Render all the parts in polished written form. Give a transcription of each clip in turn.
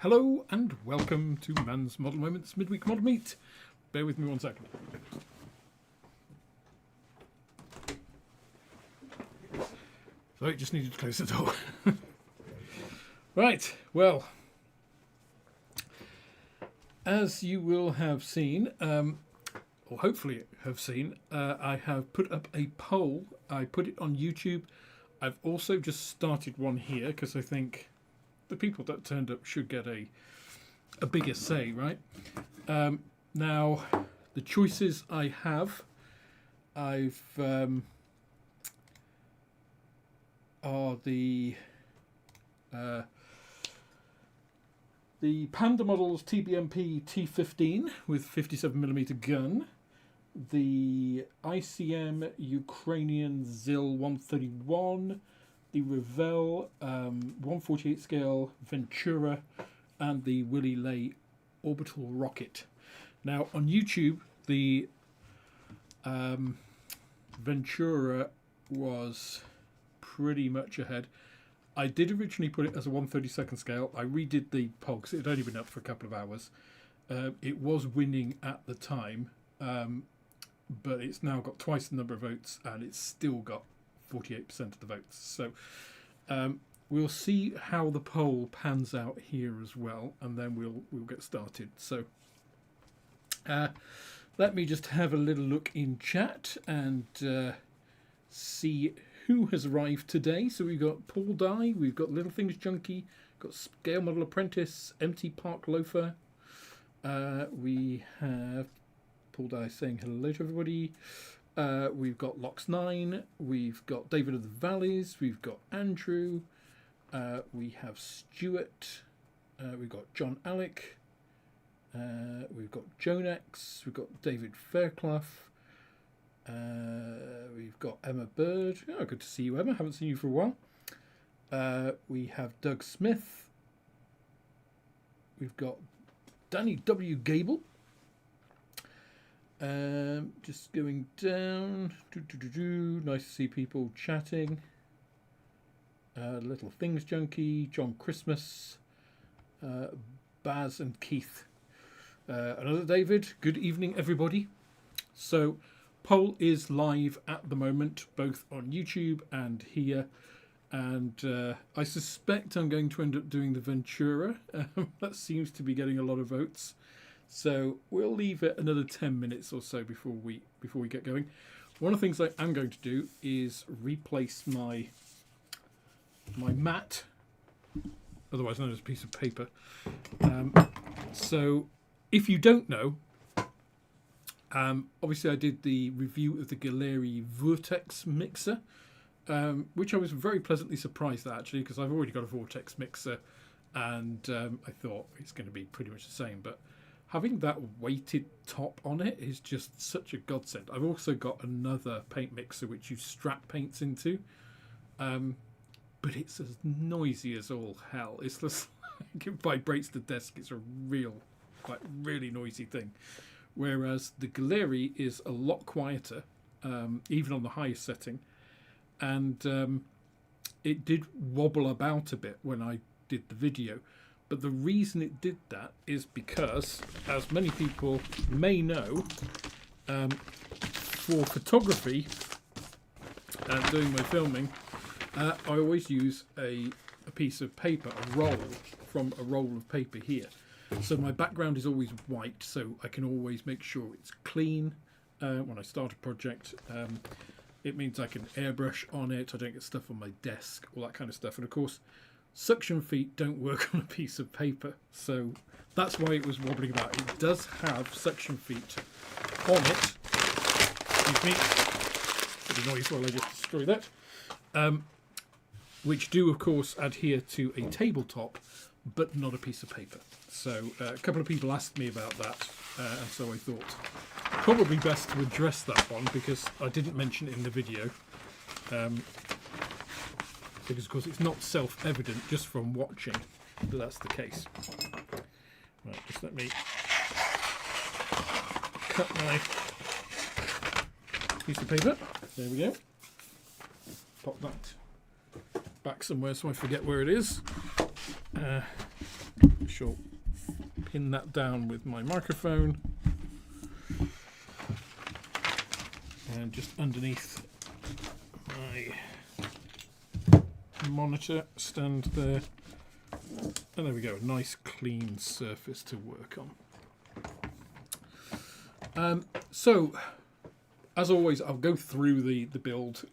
Hello and welcome to Man's Model Moments Midweek Model Meet. Bear with me 1 second. Sorry, just needed to close the door. Right, well, as you will have seen, or hopefully have seen, I have put up a poll. I put it on YouTube. I've also just started one here because I think the people that turned up should get a bigger say, right? Now, the choices I have, are the Panda Models TBMP T15 with 57mm gun, the ICM Ukrainian ZIL 131, the Revell 148 scale Ventura, and the Willy Ley orbital rocket. Now on YouTube, the Ventura was pretty much ahead. I did originally put it as a 1/32 scale. I redid the poll because it had only been up for a couple of hours. It was winning at the time, but it's now got twice the number of votes, and it's still got 48% of the votes. So we'll see how the poll pans out here as well, and then we'll get started. So let me just have a little look in chat and see who has arrived today. So we've got Paul Dye, we've got Little Things Junkie, got Scale Model Apprentice, Empty Park Loafer. We have Paul Dye saying hello to everybody. We've got Lox9, we've got David of the Valleys, we've got Andrew, we have Stuart, we've got John Alec, we've got Jonex, we've got David Fairclough, we've got Emma Bird. Oh, good to see you, Emma. Haven't seen you for a while. We have Doug Smith. We've got Danny W. Gable. Just going down. Nice to see people chatting. Little Things Junkie, John Christmas, Baz and Keith. Another David. Good evening, everybody. So, poll is live at the moment, both on YouTube and here. And I suspect I'm going to end up doing the Ventura. That seems to be getting a lot of votes. So we'll leave it another 10 minutes or so before we get going. One of the things I am going to do is replace my mat, otherwise known as a piece of paper. So if you don't know, obviously I did the review of the Galeri Vortex mixer, which I was very pleasantly surprised at, actually, because I've already got a Vortex mixer, and I thought it's going to be pretty much the same, but having that weighted top on it is just such a godsend. I've also got another paint mixer which you strap paints into, but it's as noisy as all hell. It's just like it vibrates the desk. It's a really noisy thing. Whereas the Galeri is a lot quieter, even on the highest setting, and it did wobble about a bit when I did the video. But the reason it did that is because, as many people may know, for photography and doing my filming, I always use a piece of paper, a roll, from a roll of paper here. So my background is always white, so I can always make sure it's clean when I start a project. It means I can airbrush on it, I don't get stuff on my desk, all that kind of stuff. And of course, suction feet don't work on a piece of paper, so that's why it was wobbling about. It does have suction feet on it. Excuse me. Bit of noise while I just destroy that. Which do, of course, adhere to a tabletop, but not a piece of paper. So a couple of people asked me about that, and so I thought probably best to address that one because I didn't mention it in the video. Because of course it's not self-evident just from watching that that's the case. Right, just let me cut my piece of paper. There we go. Pop that back somewhere so I forget where it is. shall pin that down with my microphone. And just underneath my monitor stand there. And there we go, a nice clean surface to work on. So, as always, I'll go through the build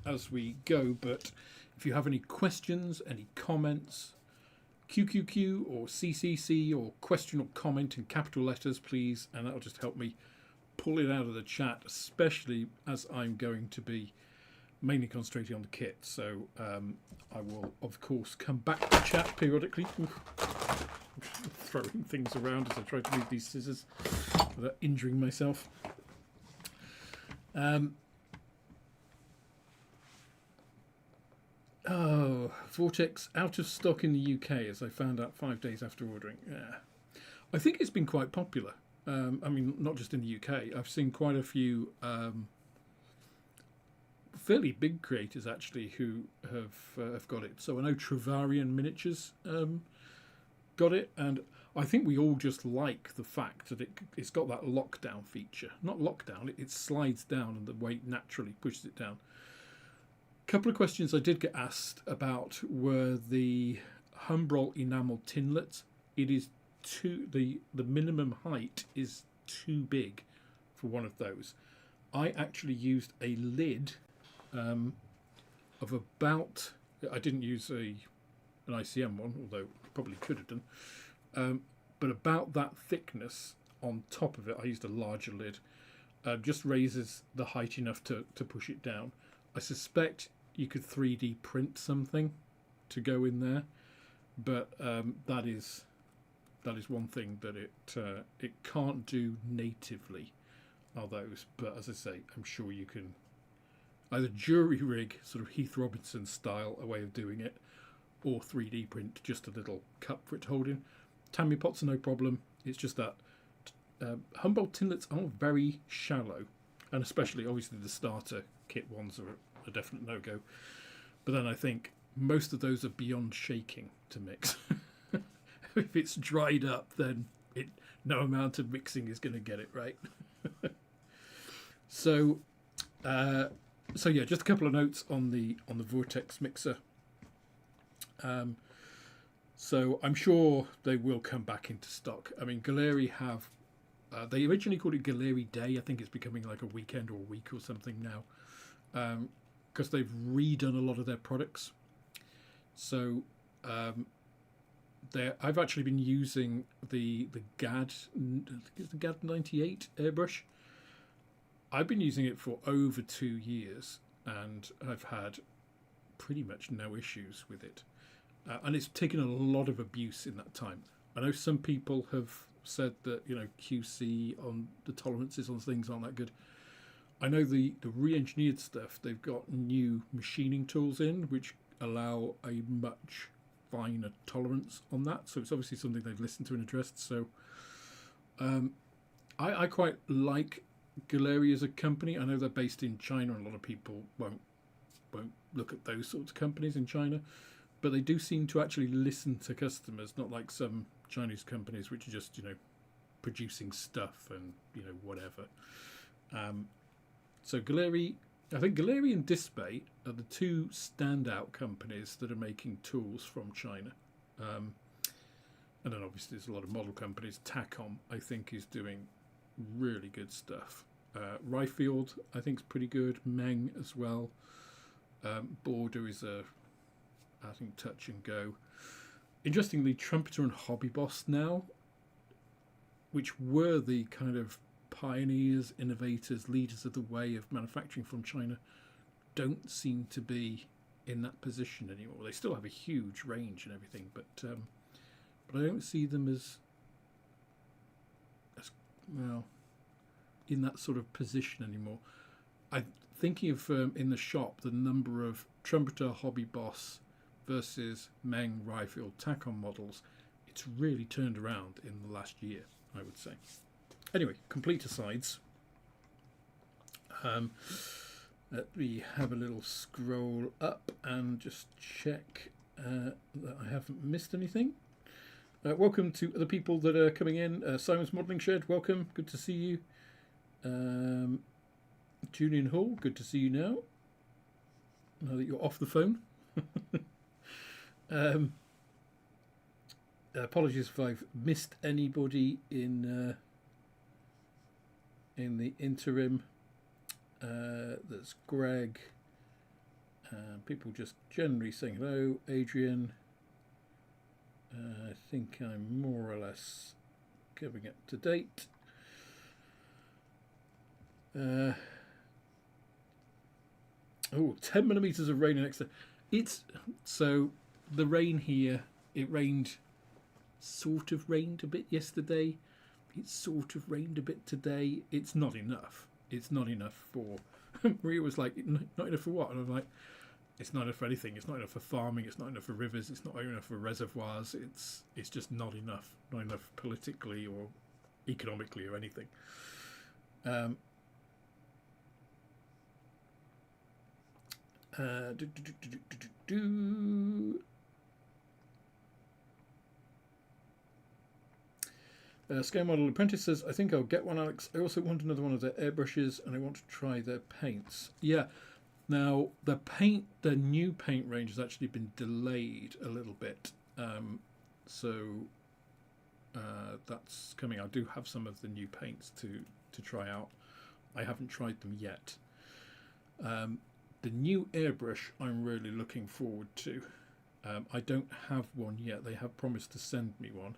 as we go, but if you have any questions, any comments, QQQ or CCC or question or comment in capital letters, please, and that'll just help me pull it out of the chat, especially as I'm going to be mainly concentrating on the kit. So I will, of course, come back to chat periodically. Throwing things around as I try to move these scissors without injuring myself. Oh, Vortex out of stock in the UK, as I found out 5 days after ordering. Yeah, I think it's been quite popular. I mean, not just in the UK. I've seen quite a few fairly big creators actually who have got it. So I know Travarian Miniatures got it, and I think we all just like the fact that it's got that lockdown feature. Not lockdown, it slides down and the weight naturally pushes it down. A couple of questions I did get asked about were the Humbrol enamel tinlets. It is the minimum height is too big for one of those. I actually used a lid of about, I didn't use an ICM one, although probably could have done, but about that thickness on top of it. I used a larger lid, just raises the height enough to push it down. I suspect you could 3D print something to go in there, but that is one thing that it can't do natively, are those. But as I say, I'm sure you can either jury rig, sort of Heath Robinson style, a way of doing it, or 3D print just a little cup for it to hold in. Tammy pots are no problem. It's just that Humboldt tinlets are very shallow, and especially obviously the starter kit ones are a definite no-go. But then I think most of those are beyond shaking to mix. If it's dried up, then no amount of mixing is going to get it right. So yeah, just a couple of notes on the Vortex mixer. So I'm sure they will come back into stock. I mean, Galeri have they originally called it Galeri Day. I think it's becoming like a weekend or a week or something now, because they've redone a lot of their products. So I've actually been using the GAD, I think it's the GAD 98 airbrush. I've been using it for over 2 years, and I've had pretty much no issues with it. And it's taken a lot of abuse in that time. I know some people have said that, QC on the tolerances on things aren't that good. I know the re-engineered stuff, they've got new machining tools in which allow a much finer tolerance on that. So it's obviously something they've listened to and addressed. So I quite like Galeri as a company. I know they're based in China, and a lot of people won't look at those sorts of companies in China, but they do seem to actually listen to customers, not like some Chinese companies which are just producing stuff and whatever. So Galeri, I think Galeri and Display are the two standout companies that are making tools from China. And then obviously there's a lot of model companies. Tacom, I think, is doing really good stuff. Ryfield, I think, is pretty good. Meng as well. Border is I think, touch and go. Interestingly, Trumpeter and Hobby Boss now, which were the kind of pioneers, innovators, leaders of the way of manufacturing from China, don't seem to be in that position anymore. They still have a huge range and everything, but I don't see them as well in that sort of position anymore. I'm thinking of in the shop the number of Trumpeter, Hobby Boss versus Meng, Ryfield, Tacom models. It's really turned around in the last year, I would say. Anyway, complete asides. Let me have a little scroll up and just check that I haven't missed anything. Welcome to the people that are coming in. Simon's Modelling Shed, welcome. Good to see you. Julian Hall, good to see you now. Now that you're off the phone. Apologies if I've missed anybody in the interim. There's Greg. People just generally saying hello. Adrian. I think I'm more or less coming up to date. 10 millimeters of rain in Exeter. It's so the rain here. It rained, sort of rained a bit yesterday. It sort of rained a bit today. It's not enough. It's not enough for. Maria was like, not enough for what? And I'm like, it's not enough for anything. It's not enough for farming. It's not enough for rivers. It's not enough for reservoirs. It's just not enough. Not enough politically or economically or anything. Scale Model Apprentice says, I think I'll get one, Alex. I also want another one of their airbrushes and I want to try their paints. Yeah. Now, the new paint range has actually been delayed a little bit. That's coming. I do have some of the new paints to try out. I haven't tried them yet. The new airbrush I'm really looking forward to. I don't have one yet. They have promised to send me one.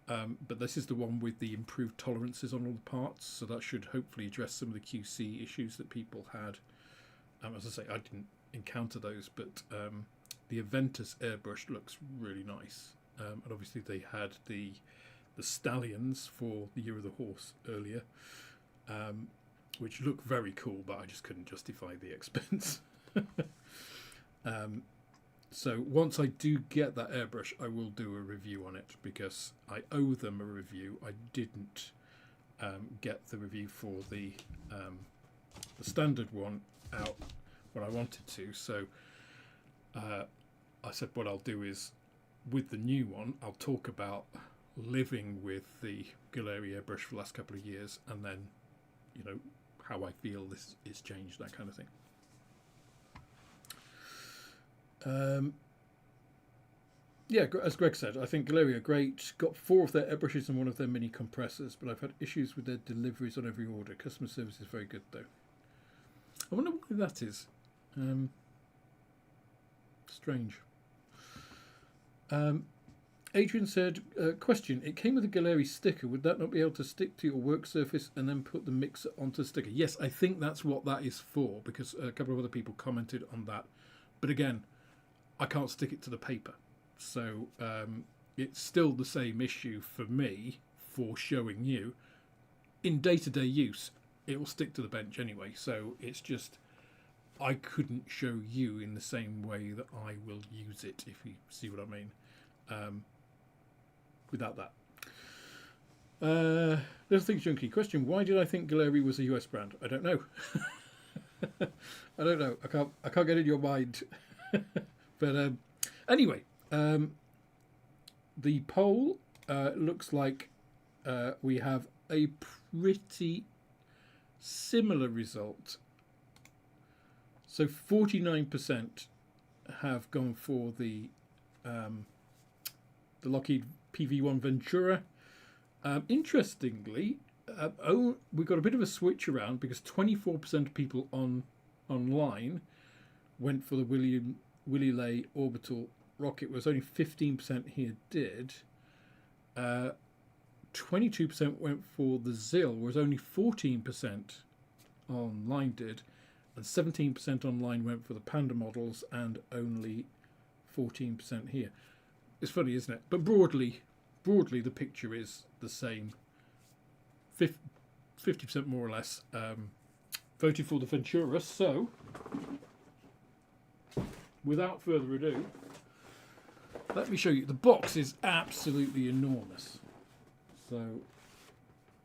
But this is the one with the improved tolerances on all the parts. So that should hopefully address some of the QC issues that people had. As I say, I didn't encounter those, but the Aventus airbrush looks really nice. And obviously they had the Stallions for the Year of the Horse earlier, which look very cool, but I just couldn't justify the expense. So once I do get that airbrush, I will do a review on it because I owe them a review. I didn't get the review for the standard one out when I wanted to, so I said what I'll do is with the new one I'll talk about living with the Galeria airbrush for the last couple of years and then how I feel this is changed, that kind of thing. Yeah, as Greg said, I think Galeria are great. Got 4 of their airbrushes and 1 of their mini compressors, but I've had issues with their deliveries on every order. Customer service is very good though. I wonder why that is. Strange. Adrian said, question, it came with a Galeria sticker. Would that not be able to stick to your work surface and then put the mixer onto the sticker? Yes, I think that's what that is for, because a couple of other people commented on that. But again, I can't stick it to the paper. So it's still the same issue for me for showing you. In day-to-day use, it will stick to the bench anyway. So it's just, I couldn't show you in the same way that I will use it, if you see what I mean. Without that. Little Things Junkie question, why did I think Galeria was a US brand? I don't know. I don't know. I can't get in your mind. But anyway, the poll looks like we have a pretty similar result. So 49% have gone for the Lockheed PV1 Ventura. Interestingly, we got a bit of a switch around because 24% of people online went for the Willy Ley orbital rocket, whereas only 15% here did. 22% went for the ZIL, whereas only 14% online did, and 17% online went for the Panda models, and only 14% here. It's funny, isn't it? But broadly, the picture is the same. 50% more or less voted for the Ventura. So, without further ado, let me show you. The box is absolutely enormous. So,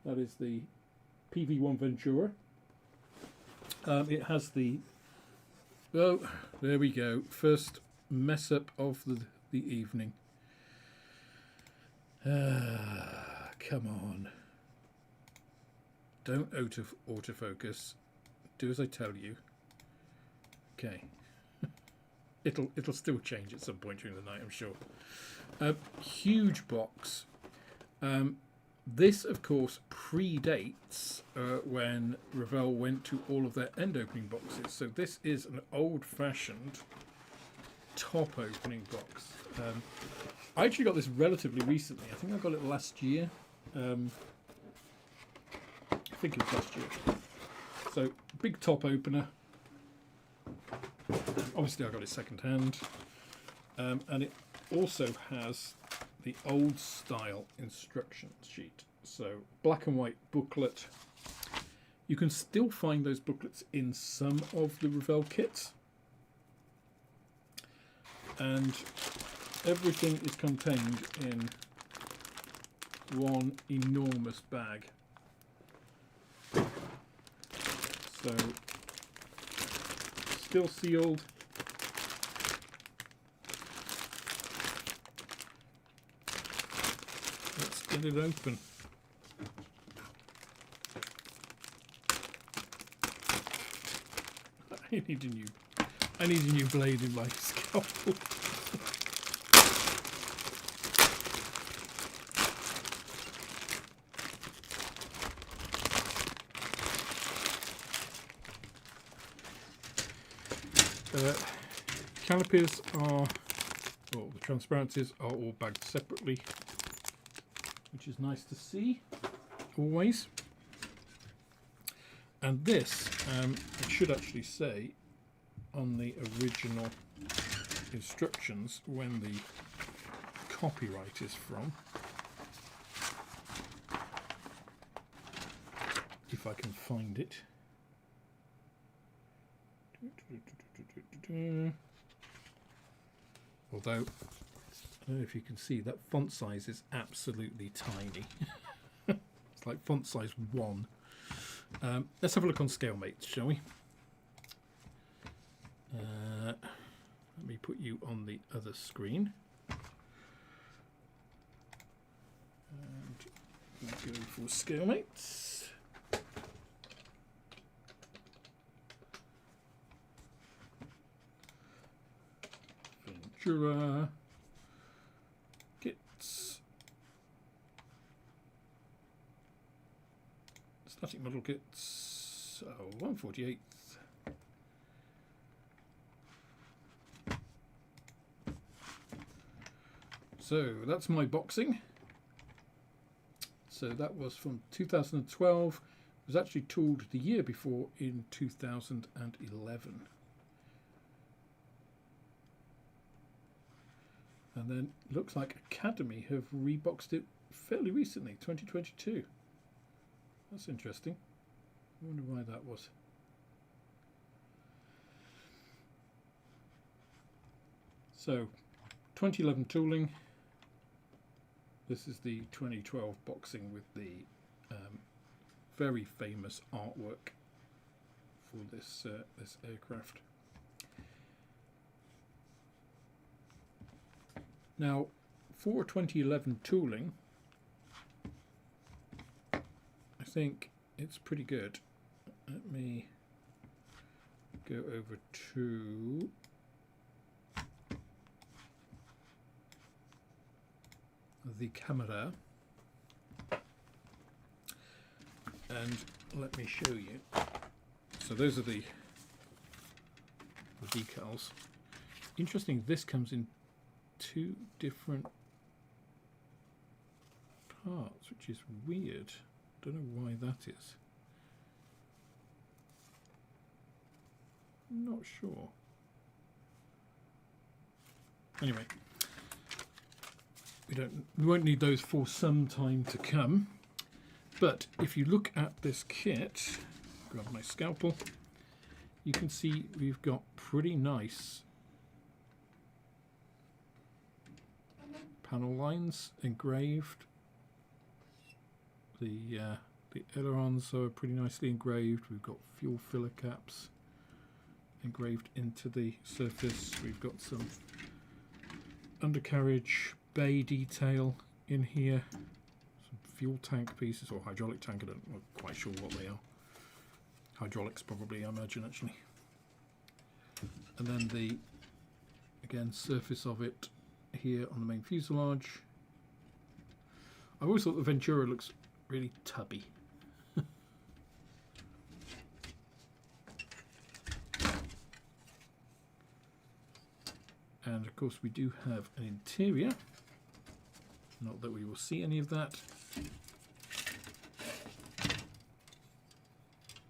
that is the PV1 Ventura. It has the... Oh, there we go. First mess up of the evening. Come on. Don't autofocus. Do as I tell you. Okay. It'll still change at some point during the night, I'm sure. Huge box. This, of course, predates when Revell went to all of their end opening boxes. So this is an old-fashioned top opening box. I actually got this relatively recently. I think I got it last year. I think it was last year. So big top opener. Obviously I got it second hand. And it also has the old style instruction sheet. So black and white booklet. You can still find those booklets in some of the Revell kits. And everything is contained in one enormous bag. So still sealed. Let's get it open. I need a new blade in my scalpel. Canopies are, well, the transparencies are all bagged separately, which is nice to see, always. And this, it should actually say on the original instructions when the copyright is from. If I can find it. Although, I don't know if you can see, that font size is absolutely tiny. It's like font size 1. Let's have a look on ScaleMates, shall we? Let me put you on the other screen. And we'll go for ScaleMates. Ventura. Kits. Static model kits. 1/48. So that's my boxing. So that was from 2012. It was actually tooled the year before in 2011. And then looks like Academy have reboxed it fairly recently, 2022. That's interesting. I wonder why that was. So 2011 tooling. This is the 2012 boxing with the very famous artwork for this this aircraft. Now, for 2011 tooling, I think it's pretty good. Let me go over to the camera and let me show you. So those are the decals. Interesting, this comes in 2 different parts, which is weird. Don't know why that is. Not sure. Anyway, we won't need those for some time to come. But if you look at this kit, grab my scalpel, you can see we've got pretty nice panel lines engraved. The ailerons are pretty nicely engraved. We've got fuel filler caps engraved into the surface. We've got some undercarriage bay detail in here. Some fuel tank pieces, or hydraulic tank, I'm not quite sure what they are. Hydraulics probably, I imagine, actually. And then the, again, surface of it here on the main fuselage. I always thought the Ventura looks really tubby. And of course we do have an interior. Not that we will see any of that.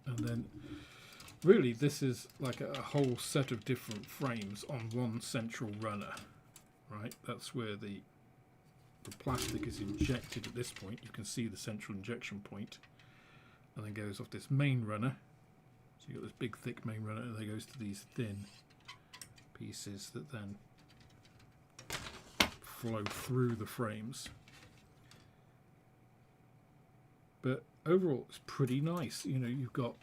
And then really this is like a whole set of different frames on one central runner. Right, that's where the plastic is injected at this point. You can see the central injection point, and then goes off this main runner. So you've got this big thick main runner, and then goes to these thin pieces that then flow through the frames. But overall it's pretty nice. You know, you've got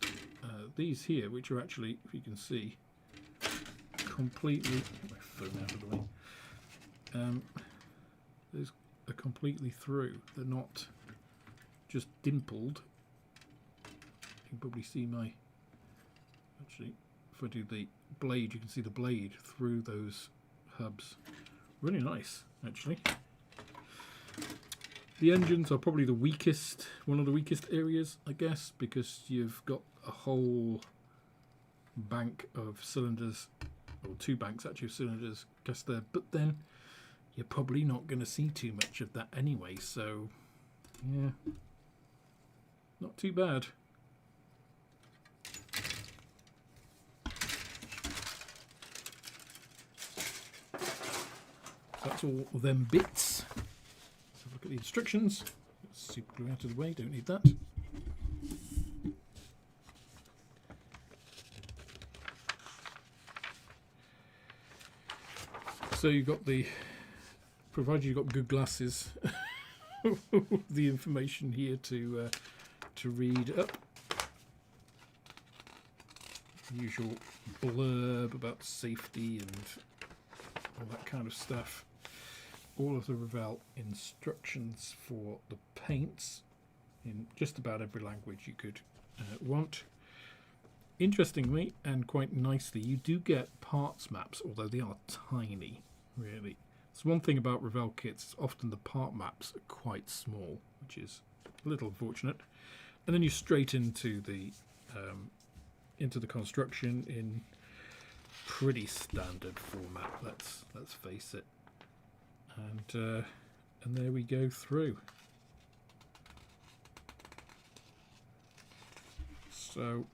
these here, which are actually, if you can see, completely, get my phone out of the way, those are completely through. They're not just dimpled. You can probably see my, actually if I do the blade, you can see the blade through those hubs. Really nice, actually. The engines are probably the weakest, one of the weakest areas, I guess, because you've got a whole bank of cylinders, or two banks actually of cylinders just there, but then you're probably not going to see too much of that anyway, so yeah, not too bad. That's all them bits. Let's have a look at the instructions. Super glue out of the way, don't need that. So you've got the, provided you've got good glasses, the information here to read up. Usual blurb about safety and all that kind of stuff. All of the Revell instructions for the paints in just about every language you could want. Interestingly and quite nicely, you do get parts maps, although they are tiny, really. It's one thing about Revell kits, often the part maps are quite small, which is a little unfortunate. And then you're straight into the construction in pretty standard format, let's face it. And there we go through. So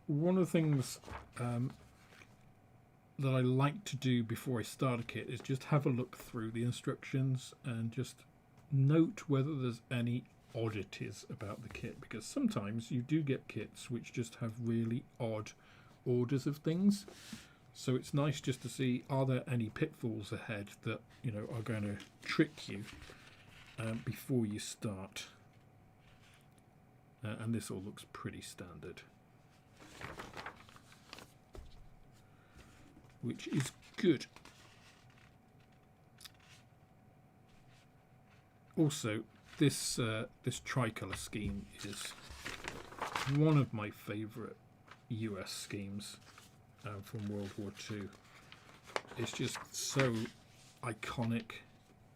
one of the things that I like to do before I start a kit is just have a look through the instructions and just note whether there's any oddities about the kit, because sometimes you do get kits which just have really odd orders of things. So it's nice just to see, are there any pitfalls ahead that, you know, are going to trick you before you start. And this all looks pretty standard, which is good. Also, this tricolour scheme is one of my favourite US schemes from World War II. It's just so iconic,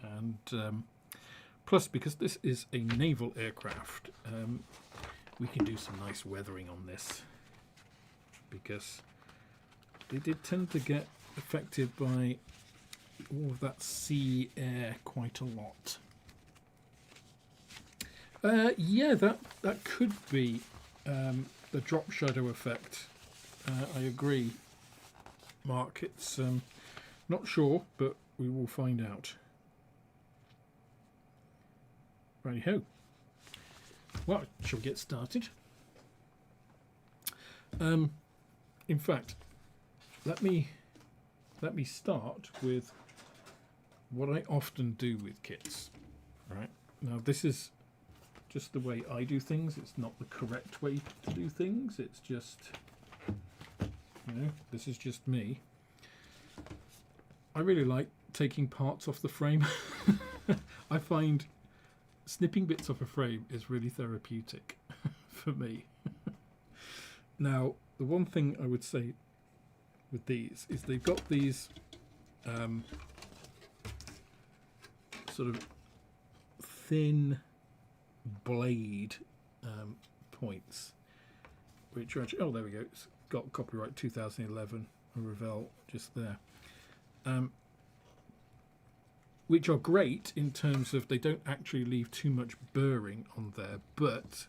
and plus, because this is a naval aircraft, we can do some nice weathering on this, because they did tend to get affected by all of that sea air quite a lot. Yeah, that could be the drop shadow effect. I agree, Mark. It's not sure, but we will find out. Righty-ho. Well, shall we get started? In fact, let me start with what I often do with kits. Right now, this is just the way I do things. It's not the correct way to do things. It's just, you know, this is just me. I really like taking parts off the frame. I find snipping bits off a frame is really therapeutic for me. Now, the one thing I would say with these is they've got these sort of thin blade points, which are actually, oh, there we go, it's got copyright 2011, a Revell just there, which are great in terms of they don't actually leave too much burring on there, but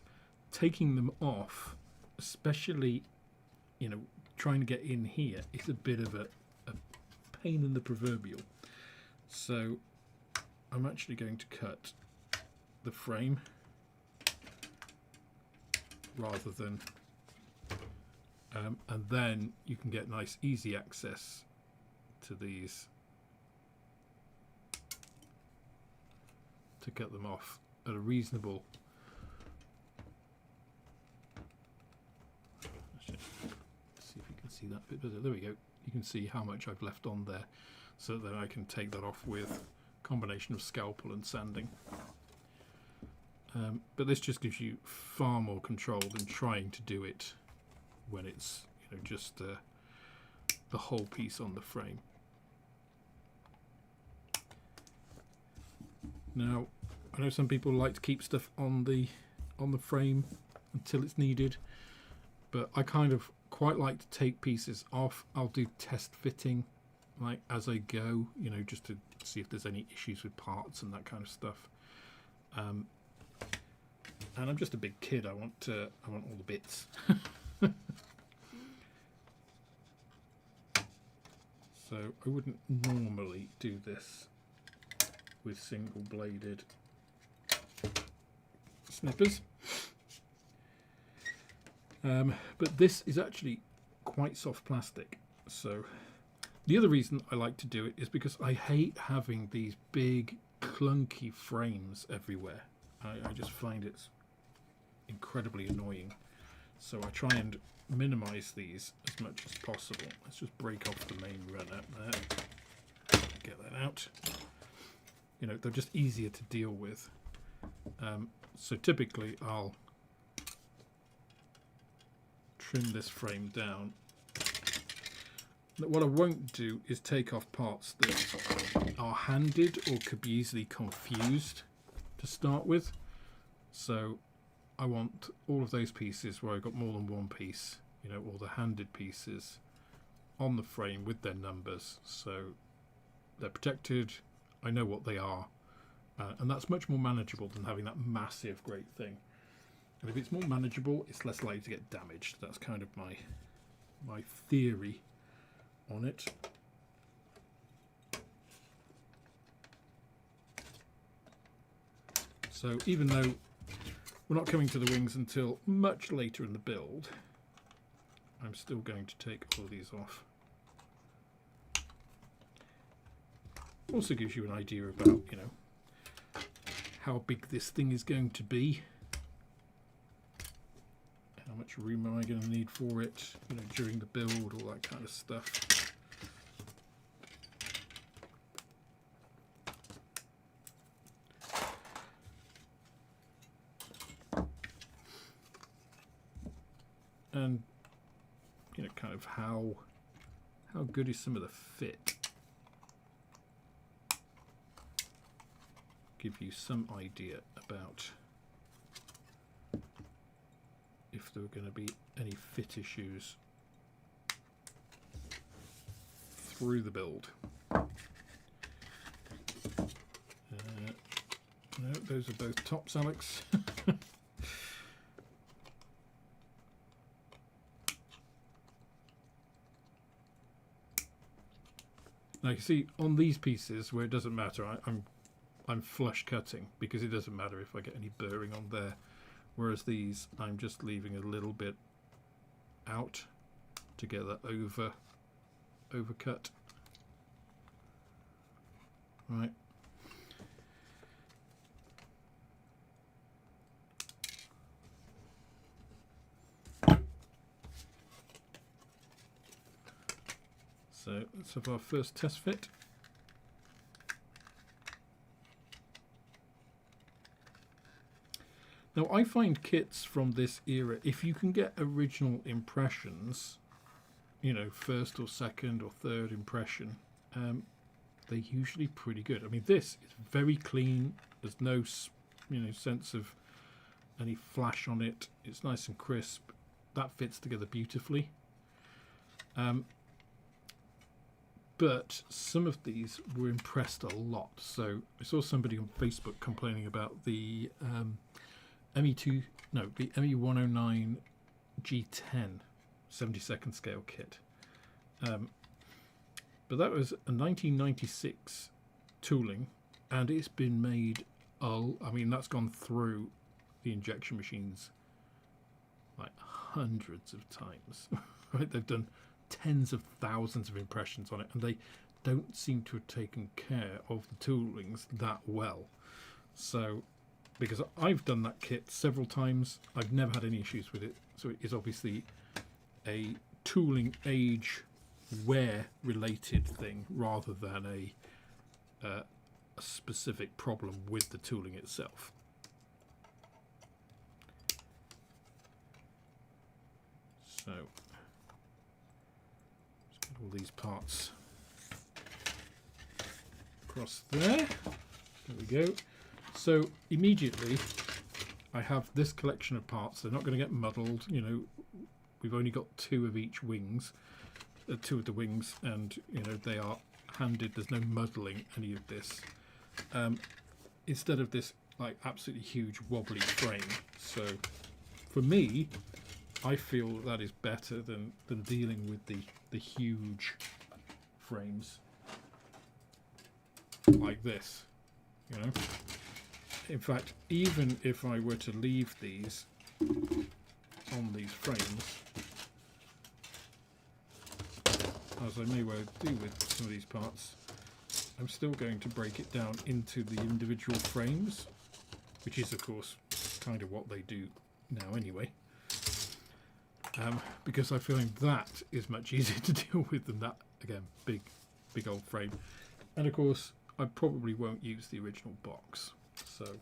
taking them off, especially, you know, trying to get in here, is a bit of a pain in the proverbial. So I'm actually going to cut the frame rather than and then you can get nice easy access to these to cut them off at a reasonable. Let's see if you can see that bit better. There we go. You can see how much I've left on there, so that I can take that off with a combination of scalpel and sanding. But this just gives you far more control than trying to do it when it's, you know, just the whole piece on the frame. Now, I know some people like to keep stuff on the frame until it's needed, but I kind of quite like to take pieces off. I'll do test fitting like as I go, you know, just to see if there's any issues with parts and that kind of stuff. And I'm just a big kid. I want all the bits. So I wouldn't normally do this with single bladed snippers. But this is actually quite soft plastic. So the other reason I like to do it is because I hate having these big clunky frames everywhere. I just find it's incredibly annoying. So I try and minimize these as much as possible. Let's just break off the main runner there. Get that out. You know, they're just easier to deal with. So typically I'll trim this frame down. But what I won't do is take off parts that are handed or could be easily confused to start with. So I want all of those pieces where I've got more than one piece, you know, all the handed pieces on the frame with their numbers, so they're protected, I know what they are, and that's much more manageable than having that massive great thing. And if it's more manageable, it's less likely to get damaged. That's kind of my theory on it. So even though we're not coming to the wings until much later in the build, I'm still going to take all these off. Also gives you an idea about, you know, how big this thing is going to be. How much room am I going to need for it, you know, during the build, all that kind of stuff. And, you know, kind of how good is some of the fit. Give you some idea about if there were going to be any fit issues through the build. No, those are both tops, Alex. Now you see on these pieces where it doesn't matter, I'm flush cutting because it doesn't matter if I get any burring on there. Whereas these, I'm just leaving a little bit out to get that overcut. Right. So let's have our first test fit. Now, I find kits from this era, if you can get original impressions, you know, first or second or third impression, they're usually pretty good. I mean, this is very clean. There's no, you know, sense of any flash on it. It's nice and crisp. That fits together beautifully. But some of these were impressed a lot. So I saw somebody on Facebook complaining about the the ME109 G10 72nd scale kit. But that was a 1996 tooling, and it's been made, I mean, that's gone through the injection machines like hundreds of times. Right? They've done tens of thousands of impressions on it, and they don't seem to have taken care of the toolings that well. So, because I've done that kit several times, I've never had any issues with it. So it is obviously a tooling age wear related thing rather than a specific problem with the tooling itself. So let's get all these parts across there. There we go. So immediately I have this collection of parts. They're not going to get muddled. You know, we've only got two of each wings, two of the wings, and you know they are handed. There's no muddling any of this. Instead of this like absolutely huge wobbly frame. So for me, I feel that is better than dealing with the huge frames like this, you know. In fact, even if I were to leave these on these frames, as I may well do with some of these parts, I'm still going to break it down into the individual frames, which is of course kind of what they do now anyway. Because I feel like that is much easier to deal with than that, again, big old frame. And of course, I probably won't use the original box. So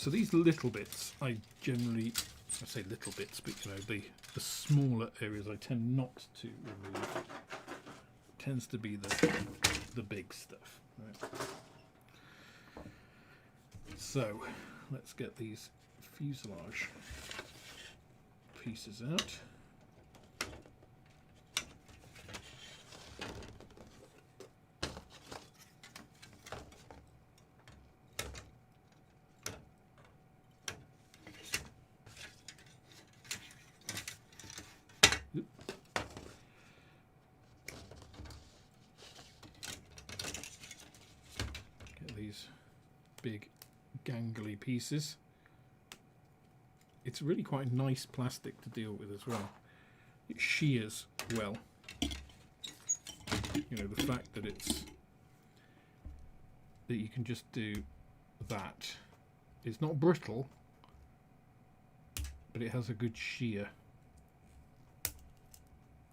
these little bits, I generally, I say little bits, but you know, the smaller areas I tend not to remove. It tends to be the big stuff. Right? So let's get these fuselage pieces out. Get these big gangly pieces. It's really quite a nice plastic to deal with as well. It shears well. You know, the fact that you can just do that. It's not brittle, but it has a good shear.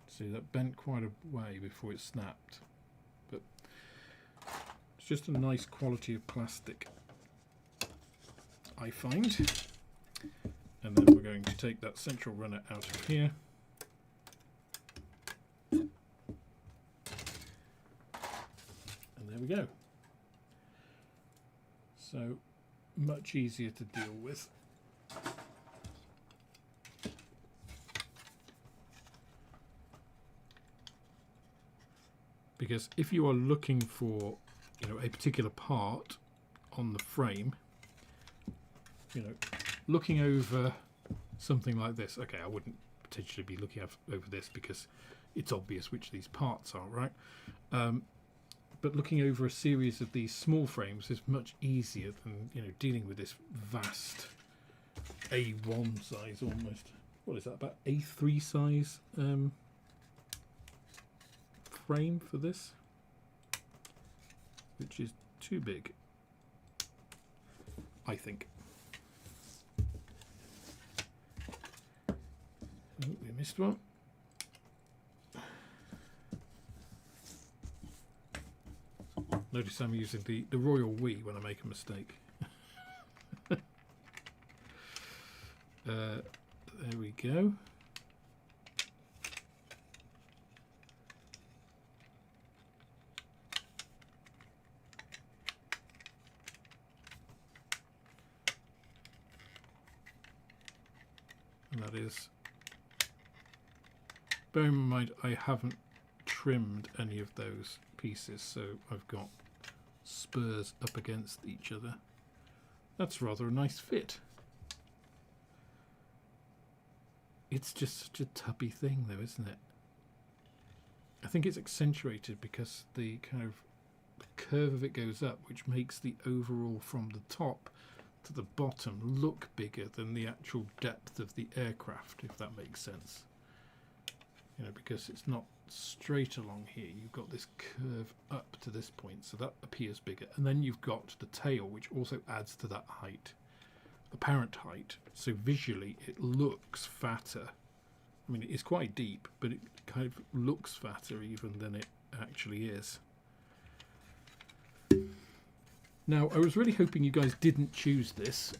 See, that bent quite a way before it snapped. But it's just a nice quality of plastic, I find. And then we're going to take that central runner out of here. And there we go. So much easier to deal with. Because if you are looking for, you know, a particular part on the frame, you know, looking over something like this, okay, I wouldn't potentially be looking over this because it's obvious which these parts are, right? But looking over a series of these small frames is much easier than, you know, dealing with this vast A1 size almost. What is that, about A3 size frame for this? Which is too big, I think. Oh, we missed one. Notice I'm using the royal we when I make a mistake. There we go. And that is, bear in mind I haven't trimmed any of those pieces, so I've got spurs up against each other. That's rather a nice fit. It's just such a tubby thing though, isn't it? I think it's accentuated because the kind of curve of it goes up, which makes the overall from the top to the bottom look bigger than the actual depth of the aircraft, if that makes sense. You know, because it's not straight along here, you've got this curve up to this point, so that appears bigger. And then you've got the tail, which also adds to that height, apparent height, so visually it looks fatter. I mean, it's quite deep, but it kind of looks fatter even than it actually is. Now, I was really hoping you guys didn't choose this,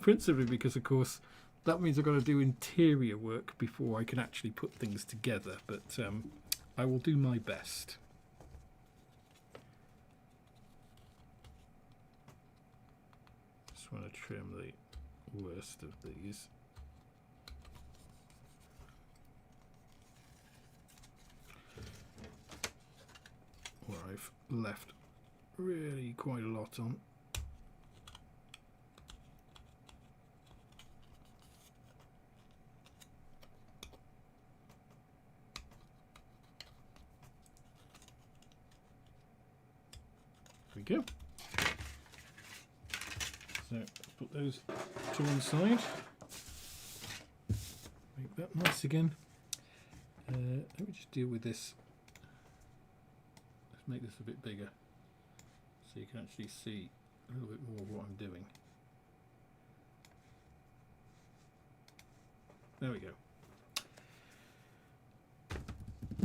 principally because, of course, that means I've got to do interior work before I can actually put things together, but I will do my best. Just want to trim the worst of these. Where I've left really quite a lot on. There we go. So let's put those to one side. Make that nice again. Let me just deal with this. Let's make this a bit bigger so you can actually see a little bit more of what I'm doing. There we go.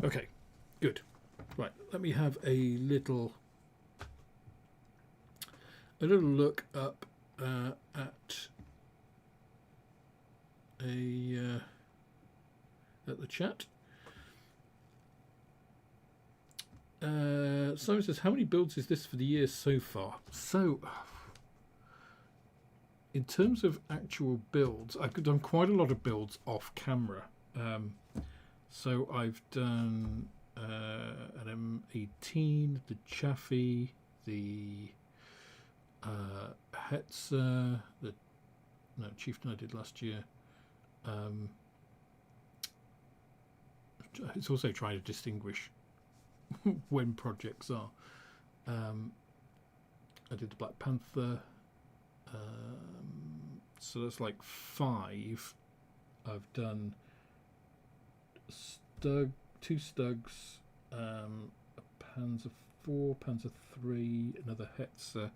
Okay, good. Right, let me have a little look up at the chat. Simon says, how many builds is this for the year so far? So, in terms of actual builds, I've done quite a lot of builds off camera. So I've done an M18, the Chaffee, the Hetzer, Chieftain I did last year. It's also trying to distinguish when projects are. I did the Black Panther, so that's like 5. I've done two Stugs, a Panzer 4, Panzer 3, another Hetzer.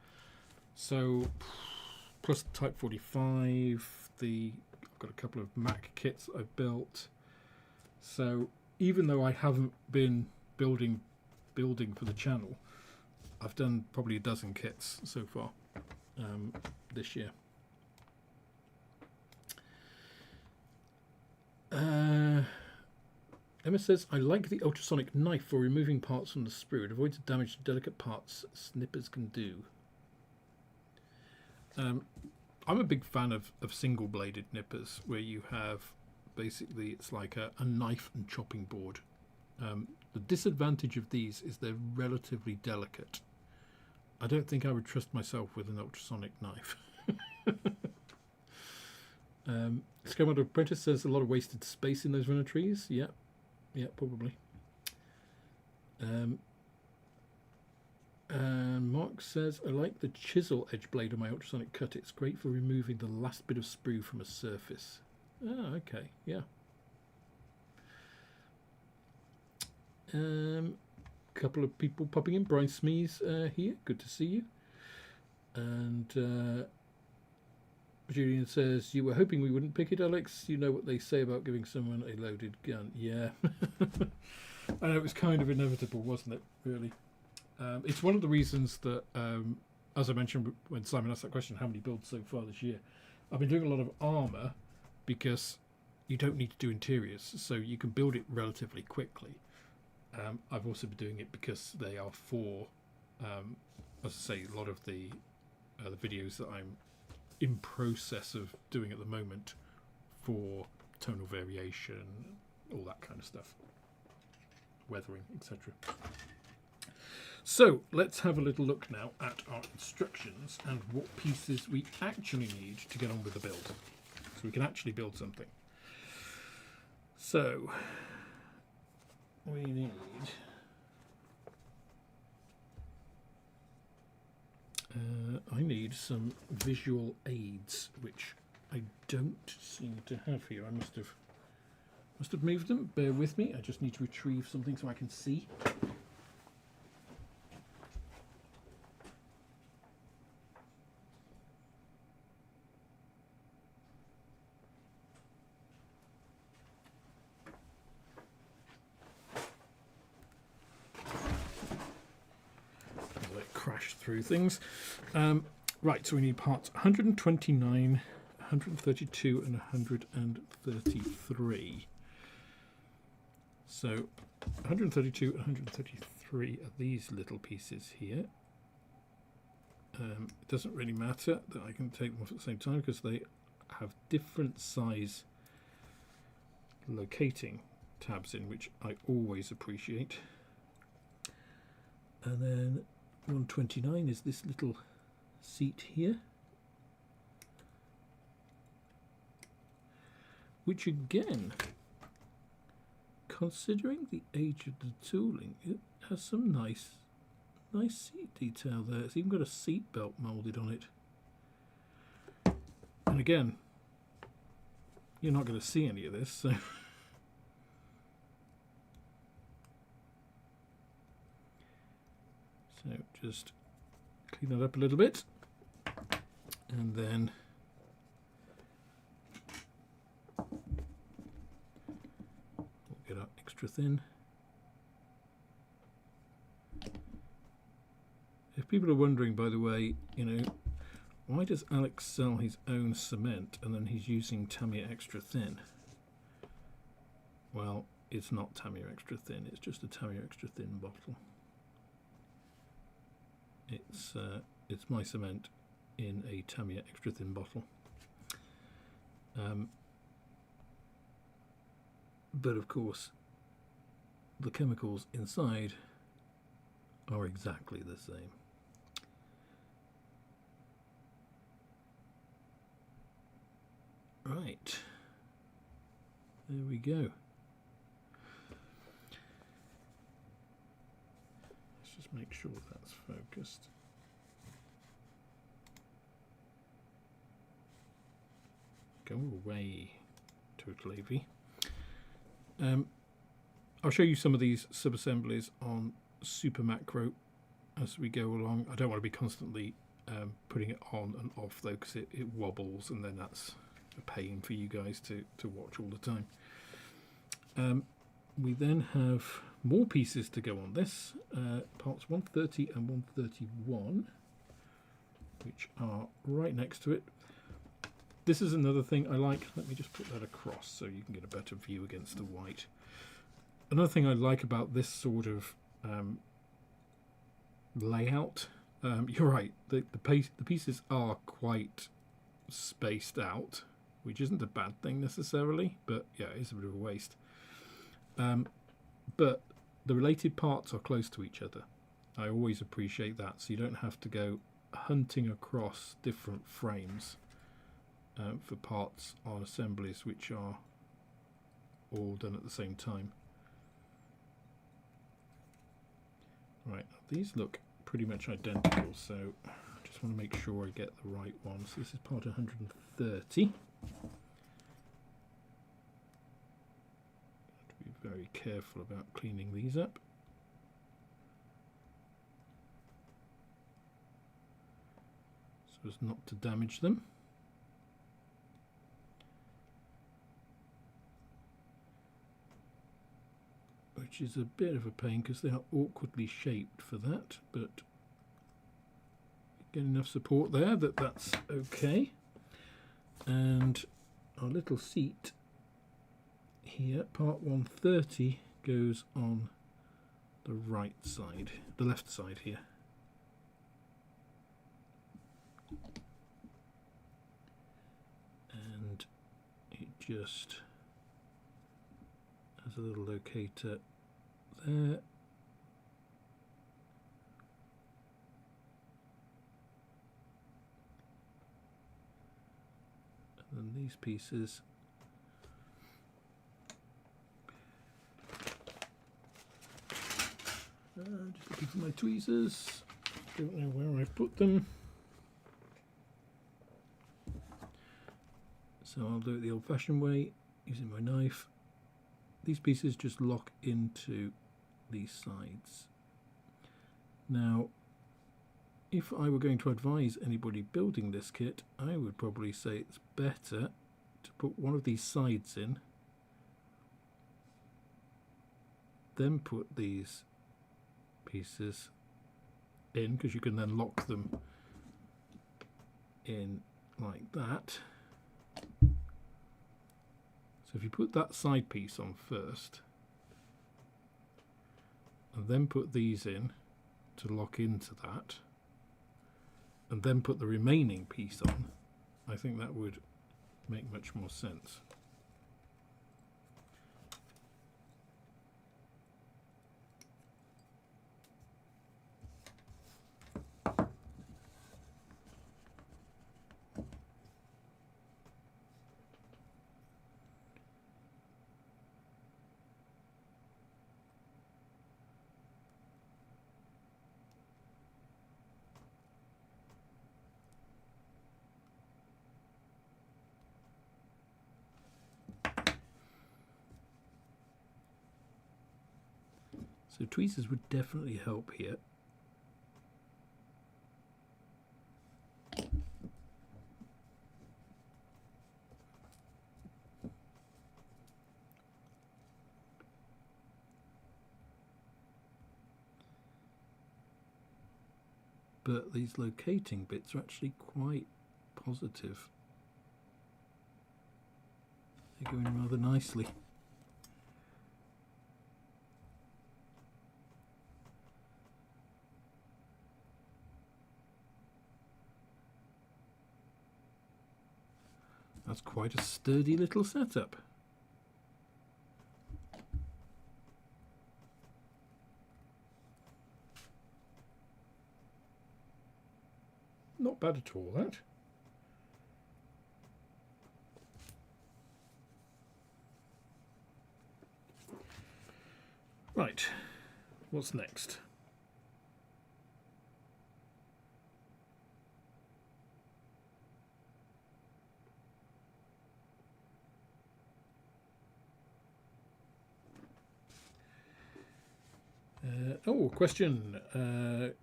So plus the Type 45, I've got a couple of Mac kits I've built. So even though I haven't been building for the channel, I've done probably a dozen kits so far this year. Emma says, I like the ultrasonic knife for removing parts from the sprue. It avoids the damage to delicate parts snippers can do. I'm a big fan of single-bladed nippers, where you have basically it's like a knife and chopping board. The disadvantage of these is they're relatively delicate. I don't think I would trust myself with an ultrasonic knife. Scaramouche Apprentice says a lot of wasted space in those runner trees. Yeah, probably. Mark says, I like the chisel edge blade on my ultrasonic cut. It's great for removing the last bit of sprue from a surface. Ah, okay, yeah. Couple of people popping in. Brian Smees here. Good to see you. And Julian says, you were hoping we wouldn't pick it, Alex. You know what they say about giving someone a loaded gun. Yeah. I know, it was kind of inevitable, wasn't it, really? It's one of the reasons that as I mentioned when Simon asked that question, how many builds so far this year? I've been doing a lot of armour because you don't need to do interiors, so you can build it relatively quickly. I've also been doing it because they are for, as I say, a lot of the videos that I'm in process of doing at the moment for tonal variation, all that kind of stuff, weathering, etc. So let's have a little look now at our instructions and what pieces we actually need to get on with the build, so we can actually build something. So we need I need some visual aids, which I don't seem to have here. I must have moved them. Bear with me. I just need to retrieve something so I can see. Crash through things. Right, so we need parts 129, 132 and 133. So 132 and 133 are these little pieces here. It doesn't really matter that I can take them off at the same time because they have different size locating tabs in, which I always appreciate. And then 129 is this little seat here, which again, considering the age of the tooling, it has some nice seat detail there. It's even got a seat belt moulded on it. And again, you're not going to see any of this, so so just clean that up a little bit, and then we'll get our extra thin. If people are wondering, by the way, you know, why does Alex sell his own cement and then he's using Tamiya Extra Thin? Well, it's not Tamiya Extra Thin, it's just a Tamiya Extra Thin bottle. It's my cement in a Tamiya Extra Thin bottle. But of course, the chemicals inside are exactly the same. Right, there we go. Let's just make sure that's focused. Go away, Total AV. I'll show you some of these sub-assemblies on Super Macro as we go along. I don't want to be constantly putting it on and off though, because it wobbles, and then that's a pain for you guys to watch all the time. We then have more pieces to go on this, parts 130 and 131, which are right next to it. This is another thing I like. Let me just put that across so you can get a better view against the white. Another thing I like about this sort of layout, you're right, the pieces are quite spaced out, which isn't a bad thing necessarily, but yeah, it's a bit of a waste. But the related parts are close to each other. I always appreciate that, so you don't have to go hunting across different frames for parts on assemblies which are all done at the same time. Right, these look pretty much identical, so I just want to make sure I get the right one. So this is part 130. Have to be very careful about cleaning these up. So as not to damage them. Which is a bit of a pain because they are awkwardly shaped for that, but it get enough support there that that's okay. And our little seat here, part 130, goes on the right side, the left side here. And it just has a little locator there. And these pieces just looking for my tweezers, don't know where I put them, so I'll do it the old-fashioned way using my knife. These pieces just lock into these sides. Now if I were going to advise anybody building this kit, I would probably say it's better to put one of these sides in, then put these pieces in, because you can then lock them in like that. So if you put that side piece on first and then put these in to lock into that, and then put the remaining piece on, I think that would make much more sense. So tweezers would definitely help here. But these locating bits are actually quite positive. They go in rather nicely. That's quite a sturdy little setup. Not bad at all, that. Right, what's next?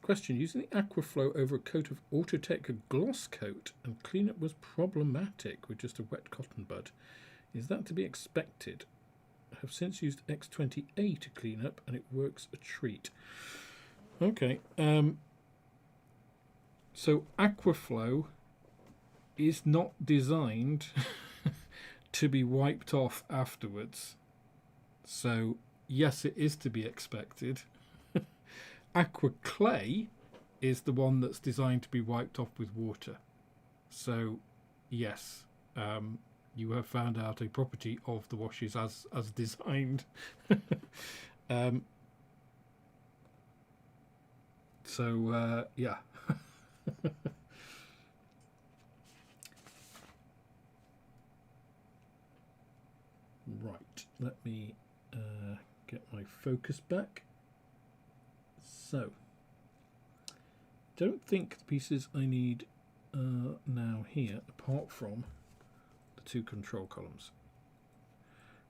Question. Using the Aquaflow over a coat of Autotech gloss coat and cleanup was problematic with just a wet cotton bud. Is that to be expected? I have since used X20A to clean up and it works a treat. Okay. So Aquaflow is not designed to be wiped off afterwards. So yes, it is to be expected. Aqua Clay is the one that's designed to be wiped off with water. So yes, you have found out a property of the washes as designed. Yeah. Right, let me get my focus back. So, don't think the pieces I need now here, apart from the two control columns,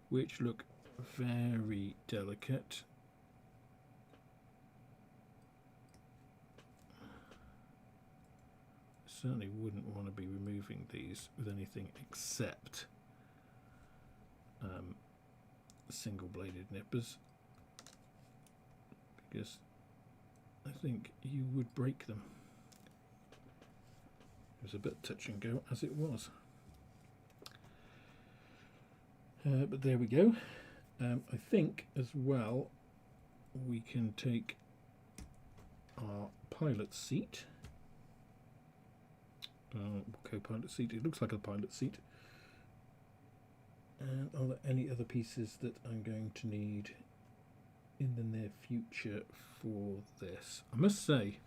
which look very delicate. Certainly wouldn't want to be removing these with anything except single-bladed nippers, because I think you would break them. was a bit touch and go as it was. But there we go. I think as well we can take our pilot seat, co-pilot seat, it looks like a pilot seat, and are there any other pieces that I'm going to need in the near future for this? I must say,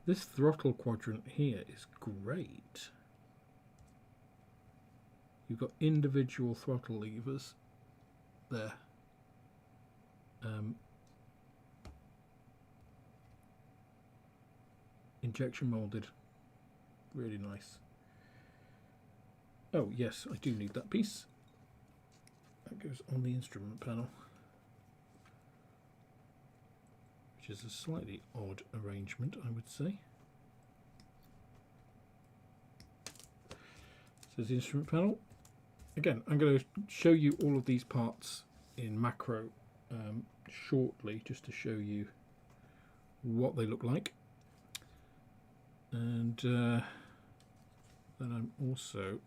this throttle quadrant here is great. You've got individual throttle levers there. Injection molded, really nice. Oh yes, I do need that piece. That goes on the instrument panel, which is a slightly odd arrangement, I would say. So the instrument panel. Again, I'm going to show you all of these parts in macro shortly, just to show you what they look like. And then I'm also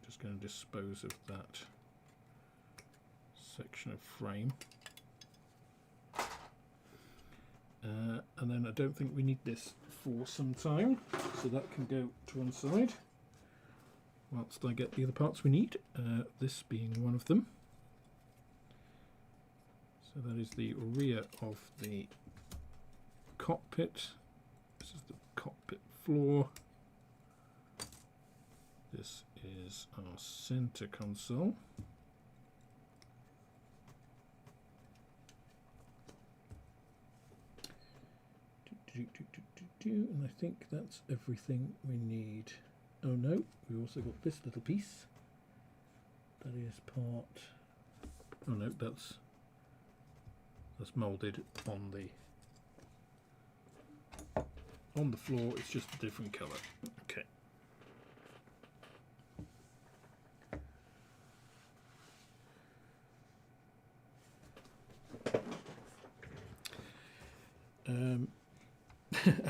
just going to dispose of that section of frame. And then I don't think we need this for some time, so that can go to one side whilst I get the other parts we need, this being one of them. So that is the rear of the cockpit. This is the cockpit floor. This is our center console. And I think that's everything we need. Oh no, we also got this little piece. That is part. Oh no, that's moulded on the floor. It's just a different colour. Okay.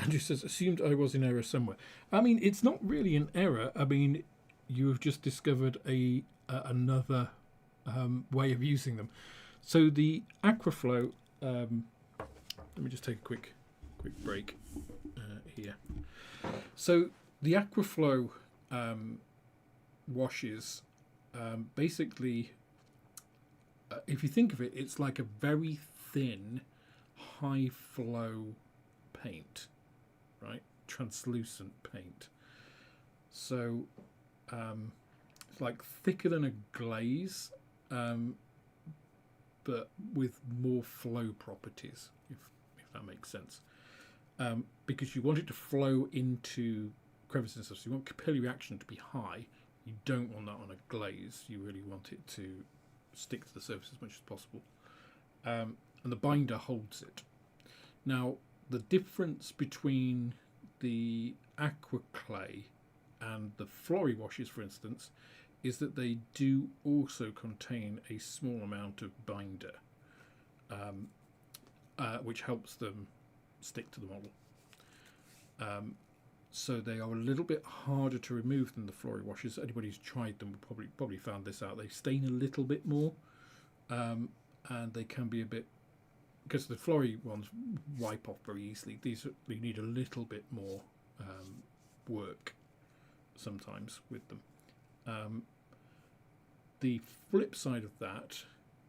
Andrew says, assumed I was in error somewhere. I mean, it's not really an error. I mean, you've just discovered another way of using them. So the Aquaflow, let me just take a quick break here. So the Aquaflow washes, basically, if you think of it, it's like a very thin, high flow paint, right? Translucent paint. So it's like thicker than a glaze, but with more flow properties, if that makes sense. Because you want it to flow into crevices and stuff, so you want capillary reaction to be high. You don't want that on a glaze. You really want it to stick to the surface as much as possible. And the binder holds it. Now, the difference between the aqua clay and the Flory washes, for instance, is that they do also contain a small amount of binder, which helps them stick to the model. So they are a little bit harder to remove than the Flory washes. Anybody who's tried them will probably found this out. They stain a little bit more, and they can be a bit, because the Flory ones wipe off very easily. These you need a little bit more work sometimes with them. The flip side of that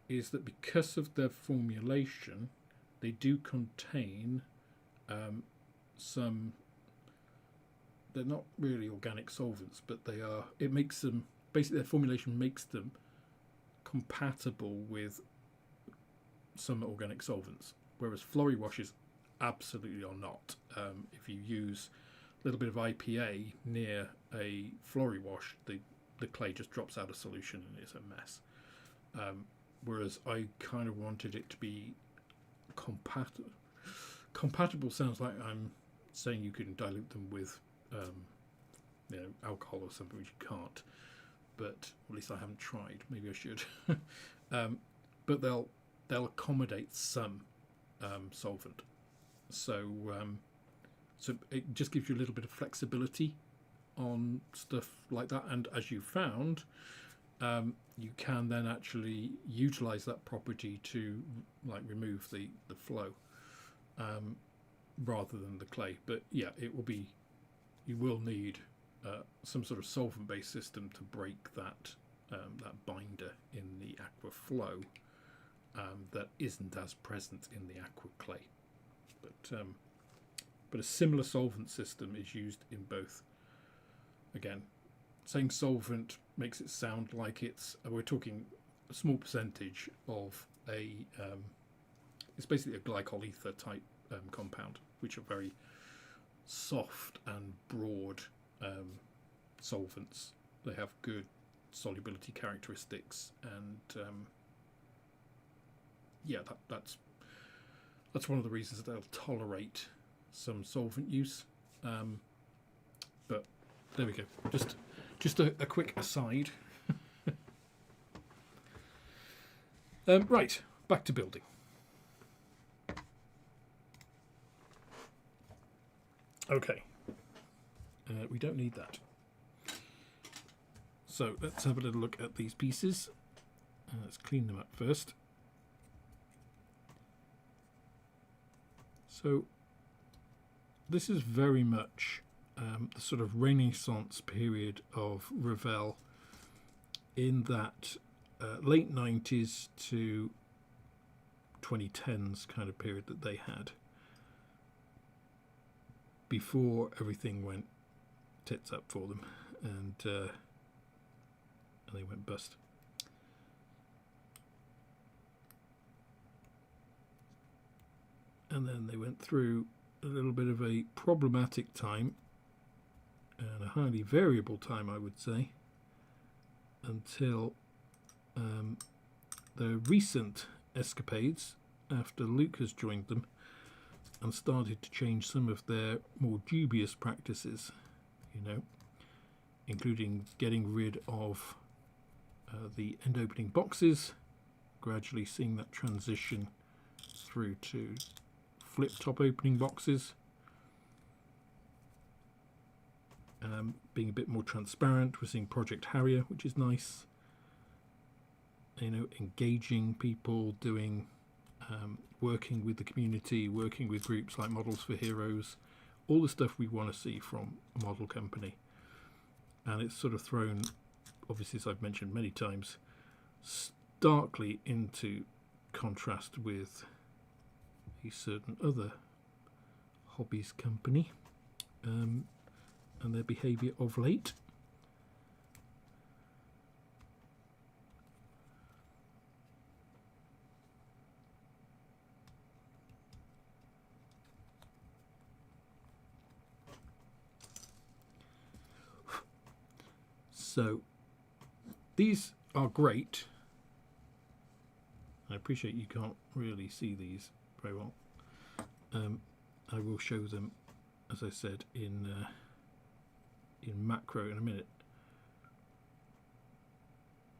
is that because of their formulation, they do contain some. They're not really organic solvents, but they are. It makes them, basically their formulation makes them compatible with some organic solvents, whereas Flory washes absolutely are not. If you use a little bit of IPA near a Flory wash, the clay just drops out of solution and it's a mess. Whereas I kind of wanted it to be compatible. Compatible sounds like I'm saying you can dilute them with alcohol or something, which you can't. But at least I haven't tried. Maybe I should. But they'll accommodate some solvent. So So it just gives you a little bit of flexibility on stuff like that. And as you found, you can then actually utilize that property to like remove the flow rather than the clay. But yeah, you will need some sort of solvent-based system to break that binder in the aqua flow that isn't as present in the aqua clay. But a similar solvent system is used in both. Again, saying solvent makes it sound like we're talking a small percentage of it's basically a glycol ether type compound, which are very soft and broad solvents. They have good solubility characteristics, and that's one of the reasons that they'll tolerate some solvent use. But there we go. Just a quick aside. Right, back to building. Okay, we don't need that. So let's have a little look at these pieces. Let's clean them up first. So this is very much the sort of Renaissance period of Revell, in that late 90s to 2010s kind of period that they had before everything went tits up for them and they went bust. And then they went through a little bit of a problematic time and a highly variable time, I would say, until the recent escapades after Luke has joined them and started to change some of their more dubious practices, including getting rid of the end opening boxes, gradually seeing that transition through to flip top opening boxes, being a bit more transparent. We're seeing Project Harrier, which is nice, engaging people, doing working with the community, working with groups like Models for Heroes, all the stuff we want to see from a model company. And it's sort of thrown, obviously, as I've mentioned many times, starkly into contrast with a certain other hobbies company and their behaviour of late. So these are great. I appreciate you can't really see these very well. I will show them, as I said, in macro in a minute.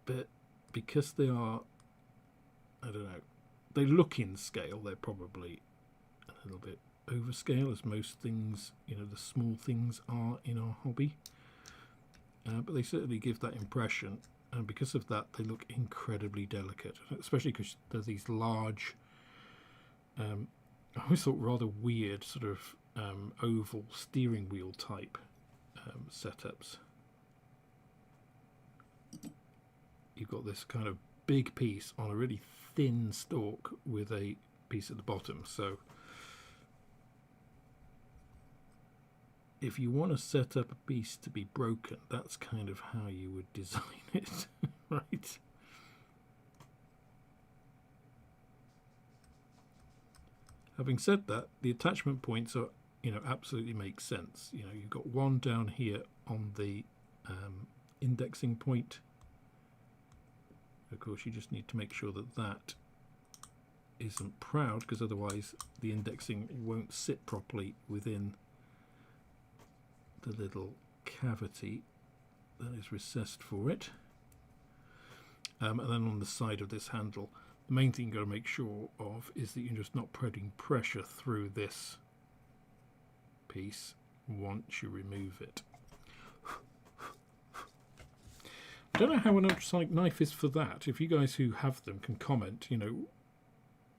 But because they are, I don't know, they look in scale, they're probably a little bit overscale, as most things, the small things are in our hobby. But they certainly give that impression, and because of that they look incredibly delicate, especially because they're these large, I always thought rather weird sort of oval steering wheel type setups. You've got this kind of big piece on a really thin stalk with a piece at the bottom. So if you want to set up a piece to be broken, that's kind of how you would design it, right? Having said that, the attachment points are, absolutely make sense. You've got one down here on the indexing point. Of course, you just need to make sure that that isn't proud, because otherwise the indexing won't sit properly within the little cavity that is recessed for it. And then on the side of this handle, the main thing you've got to make sure of is that you're just not putting pressure through this piece once you remove it. I don't know how an ultrasonic knife is for that. If you guys who have them can comment, you know,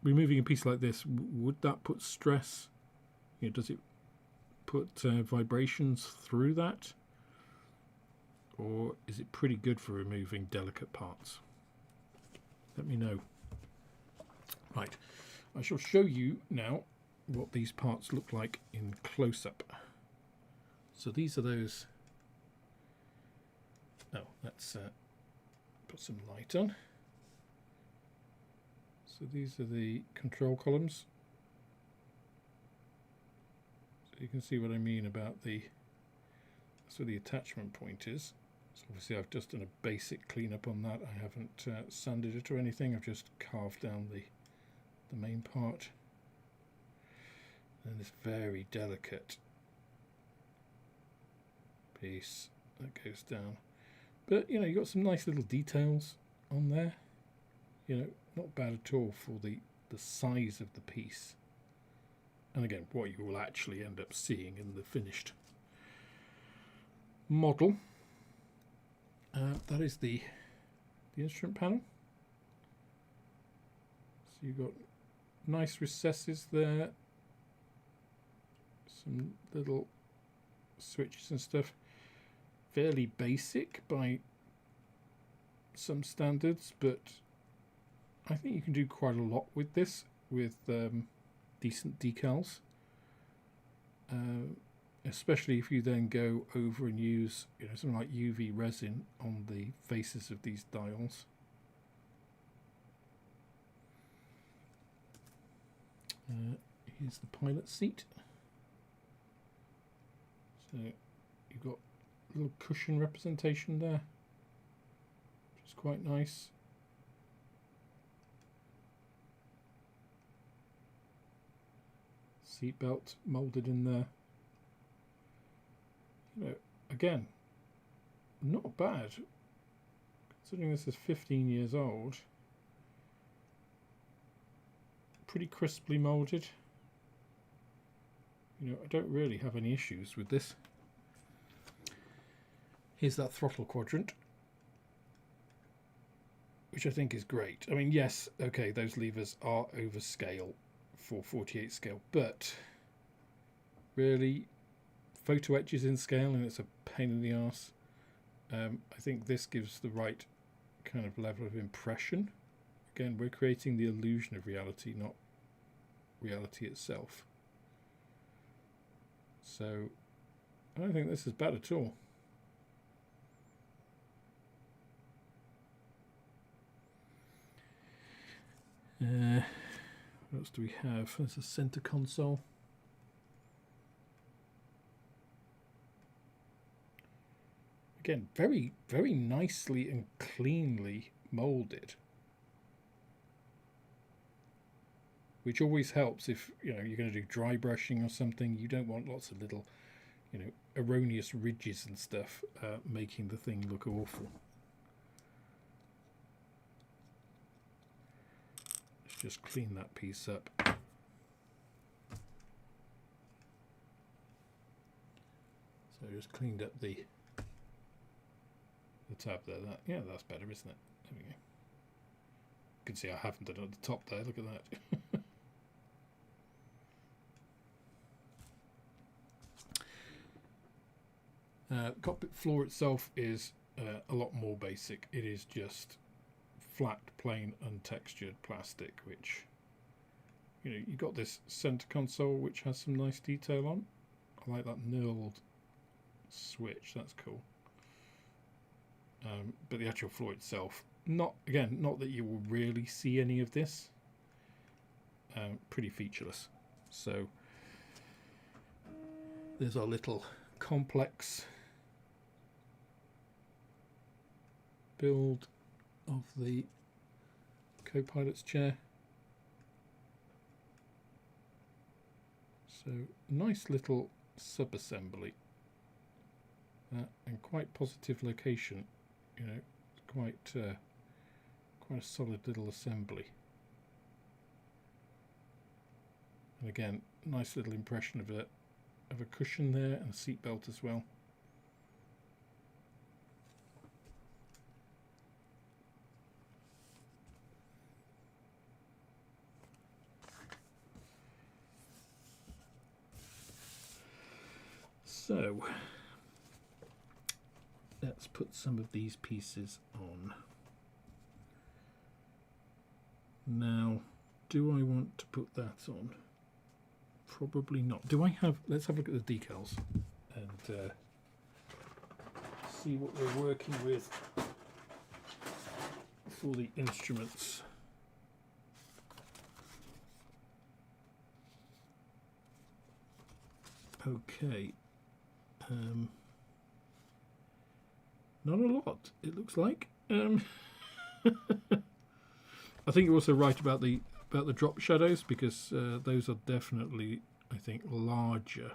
removing a piece like this, would that put stress? You know, does it put vibrations through that? Or is it pretty good for removing delicate parts? Let me know. Right, I shall show you now what these parts look like in close-up. So these are those. Oh, let's put some light on. So these are the control columns. So you can see what I mean about that's where the attachment point is. So obviously I've just done a basic cleanup on that. I haven't sanded it or anything. I've just carved down the main part. And this very delicate piece that goes down. But you know, you've got some nice little details on there. You know, not bad at all for the size of the piece. And again, what you will actually end up seeing in the finished model. That is the instrument panel. So you've got nice recesses there, some little switches and stuff. Fairly basic by some standards, but I think you can do quite a lot with this with decent decals. Especially if you then go over and use, you know, something like UV resin on the faces of these dials. Here's the pilot seat. So you've got a little cushion representation there, which is quite nice. Seat belt moulded in there. You know, again, not bad considering this is 15 years old. Pretty crisply moulded. You know, I don't really have any issues with this. Here's that throttle quadrant, which I think is great. I mean, yes, okay, those levers are over scale for 48 scale, but really, photo etch is in scale and it's a pain in the arse. I think this gives the right kind of level of impression. Again, we're creating the illusion of reality, not reality itself. So I don't think this is bad at all. What else do we have? There's a center console. Again, very, very nicely and cleanly molded, which always helps if, you know, you're going to do dry brushing or something. You don't want lots of little, you know, erroneous ridges and stuff making the thing look awful. Let's just clean that piece up. So I just cleaned up the tab there. Yeah, that's better, isn't it? There we go. You can see I haven't done it at the top there. Look at that. Cockpit floor itself is a lot more basic. It is just flat, plain, untextured plastic, which, you know, you've got this center console which has some nice detail on. I like that knurled switch, that's cool. But the actual floor itself, not that you will really see any of this. Pretty featureless. So there's our little complex build of the co-pilot's chair. So nice little sub-assembly and quite positive location. You know, quite a solid little assembly. And again, nice little impression of it of a cushion there and a seat belt as well. So let's put some of these pieces on. Now, do I want to put that on? Probably not. Do I have, let's have a look at the decals and see what we're working with for the instruments. Okay. Not a lot, it looks like. I think you're also right about the drop shadows, because those are definitely, I think, larger.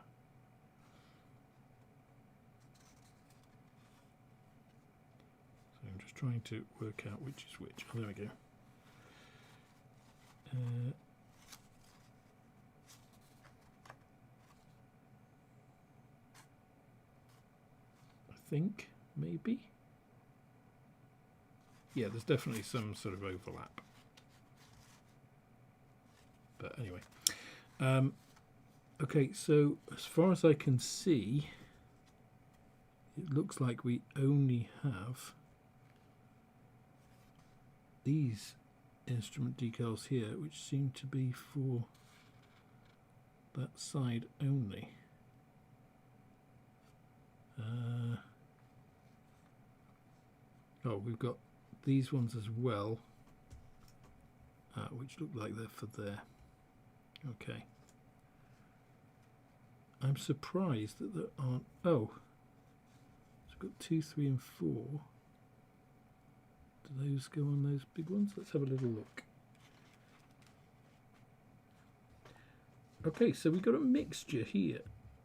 So I'm just trying to work out which is which. Oh, there we go. I think, maybe. Yeah, there's definitely some sort of overlap. But anyway. Okay, so as far as I can see, it looks like we only have these instrument decals here, which seem to be for that side only. Oh, we've got these ones as well, which look like they're for there. Okay. I'm surprised that there aren't... Oh, it's got 2, 3 and 4. Do those go on those big ones? Let's have a little look. Okay, so we've got a mixture here.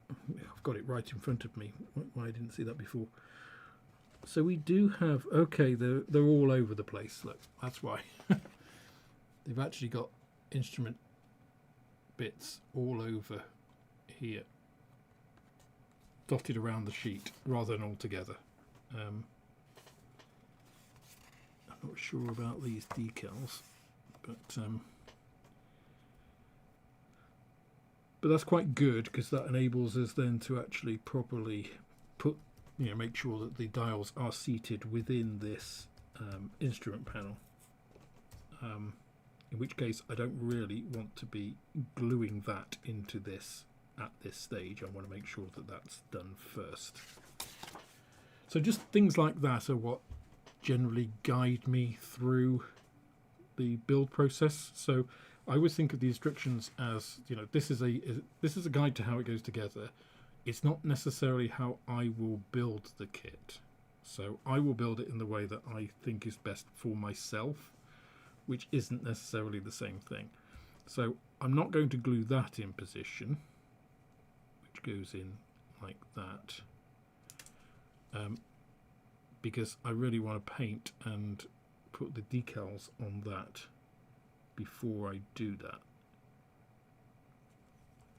I've got it right in front of me. Why I didn't see that before. So we do have... Okay, they're all over the place. Look, that's why. They've actually got instrument bits all over here, dotted around the sheet rather than all together. I'm not sure about these decals, but that's quite good, because that enables us then to actually properly put, make sure that the dials are seated within this instrument panel. In which case, I don't really want to be gluing that into this at this stage. I want to make sure that that's done first. So just things like that are what generally guide me through the build process. So I always think of the instructions as, this is a guide to how it goes together. It's not necessarily how I will build the kit. So I will build it in the way that I think is best for myself, which isn't necessarily the same thing. So I'm not going to glue that in position, which goes in like that, because I really want to paint and put the decals on that before I do that.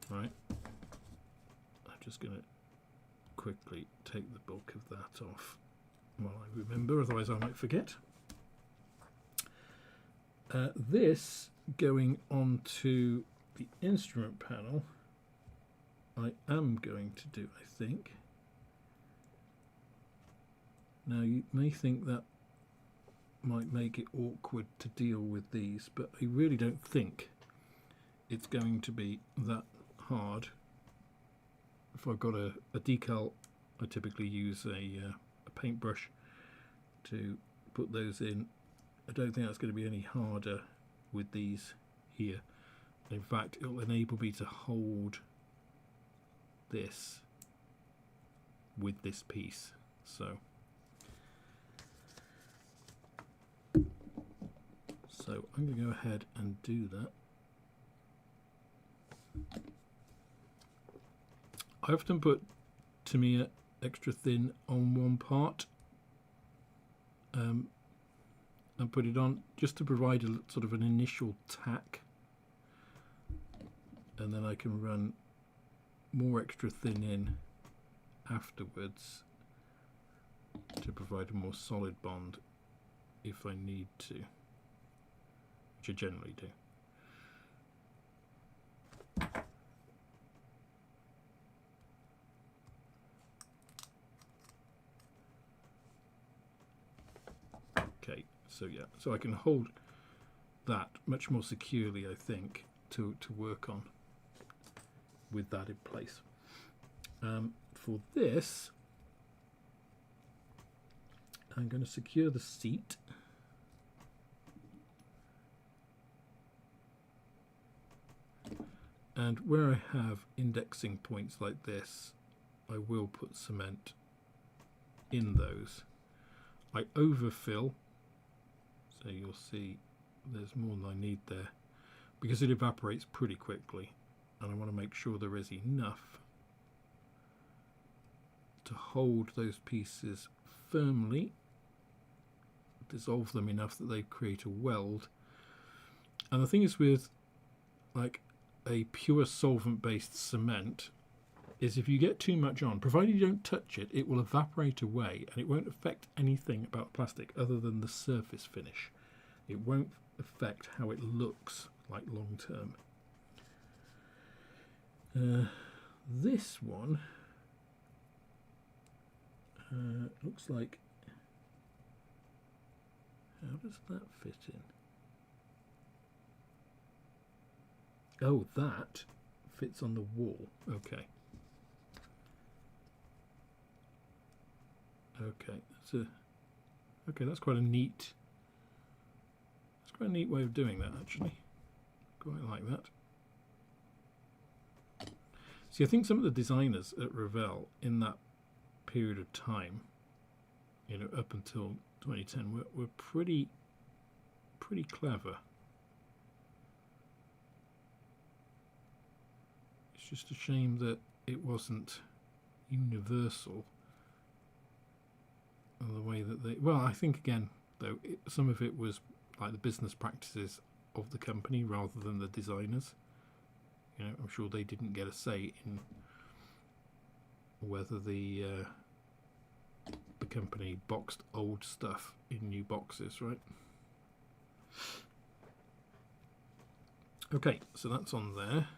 Right, I'm just going to quickly take the bulk of that off while I remember, otherwise I might forget. This going onto the instrument panel, I am going to do, I think. Now you may think that might make it awkward to deal with these, but I really don't think it's going to be that hard. If I've got a decal, I typically use a paintbrush to put those in. I don't think that's going to be any harder with these here. In fact, it will enable me to hold this with this piece. So I'm going to go ahead and do that. I often put Tamiya extra thin on one part and put it on just to provide a sort of an initial tack, and then I can run more extra thin in afterwards to provide a more solid bond if I need to, which I generally do. Okay, so yeah, so I can hold that much more securely, I think, to work on with that in place. For this, I'm going to secure the seat. And where I have indexing points like this, I will put cement in those. I overfill, so you'll see there's more than I need there, because it evaporates pretty quickly, and I want to make sure there is enough to hold those pieces firmly, dissolve them enough that they create a weld. And the thing is with like a pure solvent based cement is if you get too much on, provided you don't touch it, it will evaporate away and it won't affect anything about plastic other than the surface finish. It won't affect how it looks like long term. This one looks like, how does that fit in? Oh, that fits on the wall. Okay. Okay, that's quite a neat. That's quite a neat way of doing that, actually. Quite like that. See, I think some of the designers at Revell in that period of time, you know, up until 2010, were pretty clever. It's just a shame that it wasn't universal in the way that they. Well, I think again, though, some of it was like the business practices of the company rather than the designers. You know, I'm sure they didn't get a say in whether the company boxed old stuff in new boxes, right? Okay, so that's on there.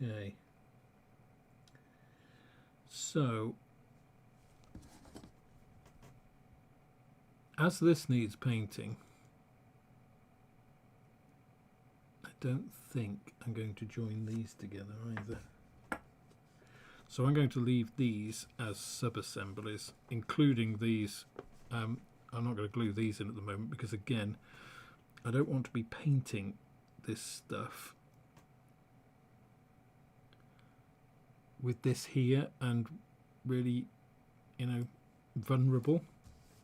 Okay, so as this needs painting, I don't think I'm going to join these together either. So I'm going to leave these as sub-assemblies, including these. I'm not going to glue these in at the moment because, again, I don't want to be painting this stuff with this here and really, you know, vulnerable.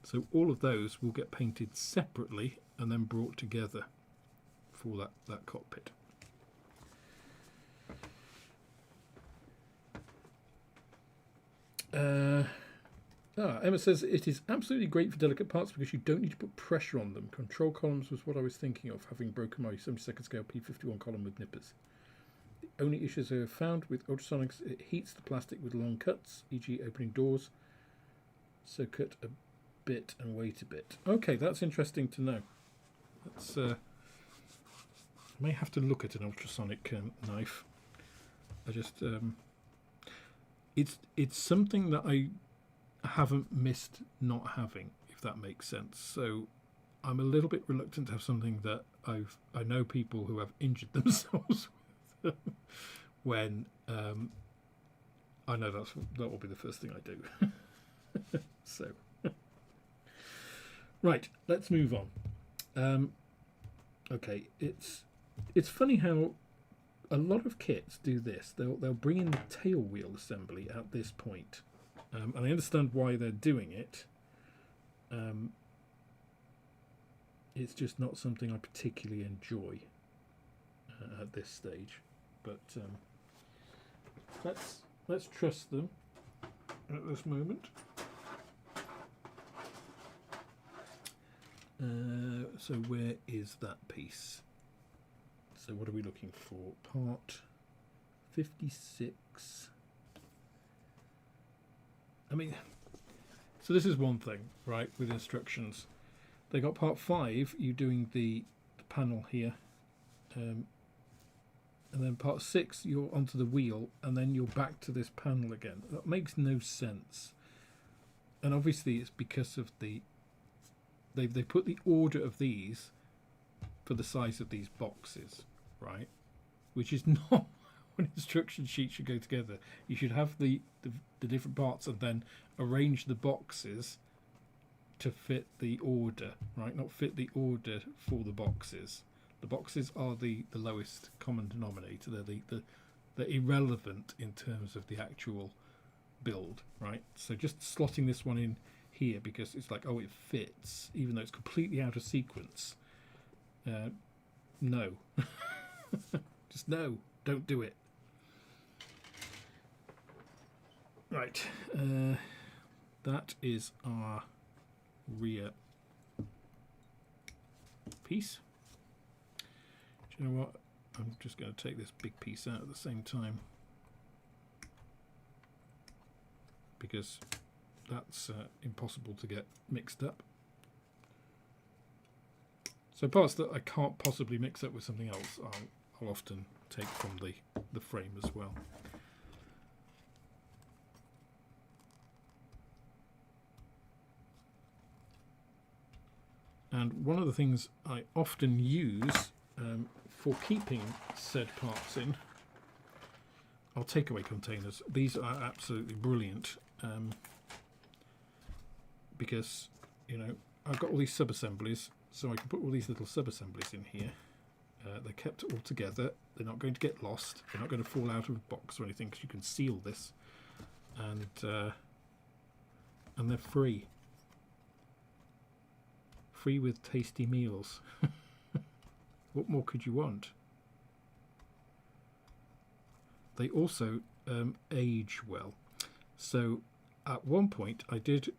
So all of those will get painted separately and then brought together for that cockpit. Emma says it is absolutely great for delicate parts because you don't need to put pressure on them. Control columns was what I was thinking of, having broken my 72nd scale P51 column with nippers. The only issues I have found with ultrasonics, it heats the plastic with long cuts, e.g. opening doors. So cut a bit and wait a bit. Okay, that's interesting to know. That's I may have to look at an ultrasonic knife. I just it's something that I haven't missed not having, if that makes sense. So I'm a little bit reluctant to have something that I know people who have injured themselves with when I know that will be the first thing I do. So right, let's move on. Okay, it's funny how a lot of kits do this. They'll bring in the tail wheel assembly at this point, and I understand why they're doing it. It's just not something I particularly enjoy. at this stage, but let's trust them at this moment. So where is that piece? So what are we looking for? Part 56. I mean, so this is one thing, right, with instructions. They got part 5, you doing the panel here, and then part 6, you're onto the wheel, and then you're back to this panel again. That makes no sense. And obviously it's because of the they put the order of these for the size of these boxes, right? Which is not how an instruction sheet should go together. You should have the different parts and then arrange the boxes to fit the order, right? Not fit the order for the boxes. The boxes are the lowest common denominator. They're irrelevant in terms of the actual build, right? So just slotting this one in here because it's like, oh, it fits, even though it's completely out of sequence. No. Just no, don't do it. Right, that is our rear piece. Do you know what? I'm just going to take this big piece out at the same time because that's impossible to get mixed up. So parts that I can't possibly mix up with something else, I'll often take from the frame as well. And one of the things I often use for keeping said parts in are takeaway containers. These are absolutely brilliant because, you know, I've got all these sub-assemblies, so I can put all these little sub-assemblies in here. They're kept all together. They're not going to get lost. They're not going to fall out of a box or anything because you can seal this, and they're free. Free with tasty meals. What more could you want? They also age well. So at one point I did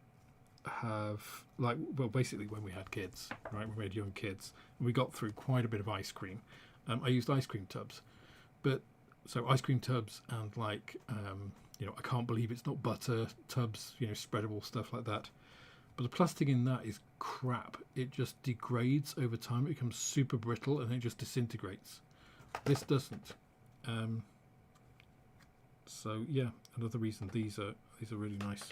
have, like, well, basically when we had kids, right, when we had young kids, and we got through quite a bit of ice cream. I used ice cream tubs, but so ice cream tubs and like, you know, I can't believe it's not butter tubs, you know, spreadable stuff like that. But the plastic in that is crap. It just degrades over time. It becomes super brittle and it just disintegrates. This doesn't. So yeah, another reason these are really nice.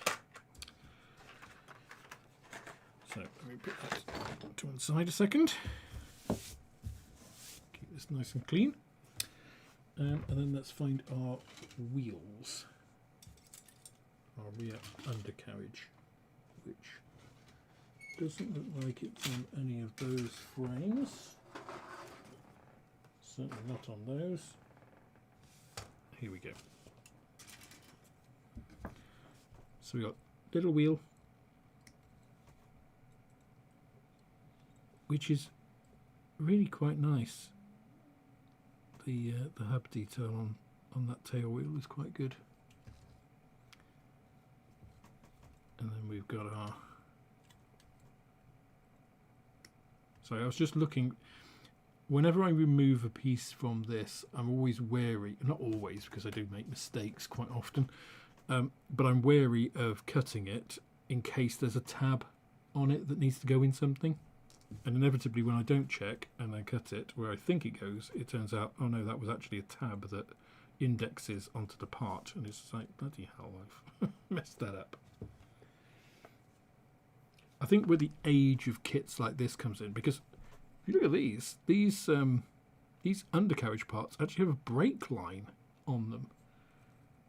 So let me put that to one side a second. Keep this nice and clean. And then let's find our wheels. Our rear undercarriage, which doesn't look like it's on any of those frames. Certainly not on those. Here we go. So we got little wheel, which is really quite nice. The hub detail on that tail wheel is quite good. And then we've got our. So I was just looking. Whenever I remove a piece from this, I'm always wary. Not always, because I do make mistakes quite often. But I'm wary of cutting it in case there's a tab on it that needs to go in something. And inevitably, when I don't check and I cut it where I think it goes, it turns out, oh no, that was actually a tab that indexes onto the part. And it's like, bloody hell, I've messed that up. I think where the age of kits like this comes in, because if you look at these undercarriage parts actually have a brake line on them,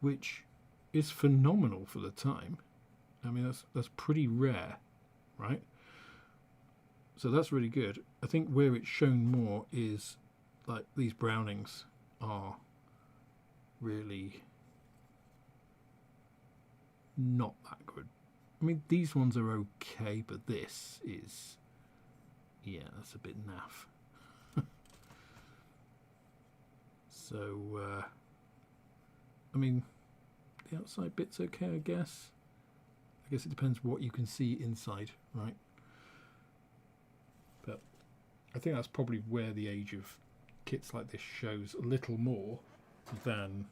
which is phenomenal for the time. I mean, that's pretty rare, right? So that's really good. I think where it's shown more is like these Brownings are really not that good. I mean, these ones are okay, but this is, yeah, that's a bit naff. So, I mean, the outside bit's okay, I guess. I guess it depends what you can see inside, right? But I think that's probably where the age of kits like this shows a little more than,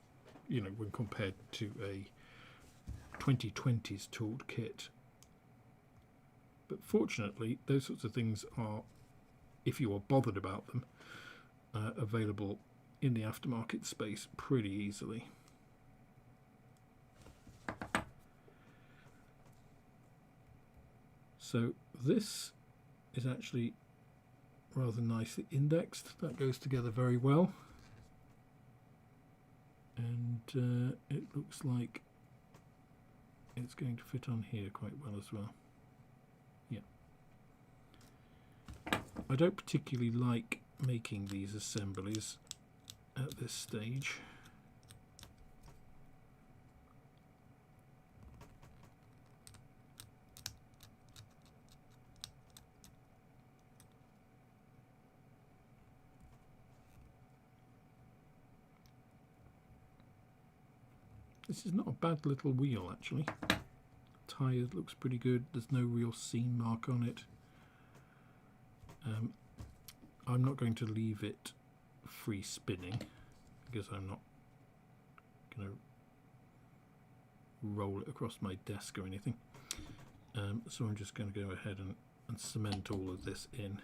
you know, when compared to a 2020s tooled kit. But fortunately, those sorts of things are, if you are bothered about them, available in the aftermarket space pretty easily. So this is actually rather nicely indexed. That goes together very well. And it looks like it's going to fit on here quite well as well. Yeah. I don't particularly like making these assemblies at this stage. This is not a bad little wheel actually. Tyre looks pretty good. There's no real seam mark on it. I'm not going to leave it free spinning because I'm not going to roll it across my desk or anything. So I'm just going to go ahead and cement all of this in.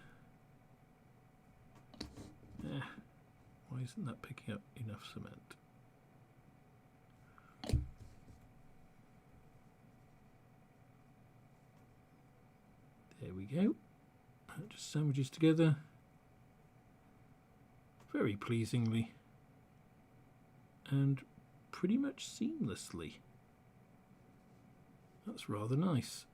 Why isn't that picking up enough cement? There we go. That just sandwiches together very pleasingly and pretty much seamlessly. That's rather nice.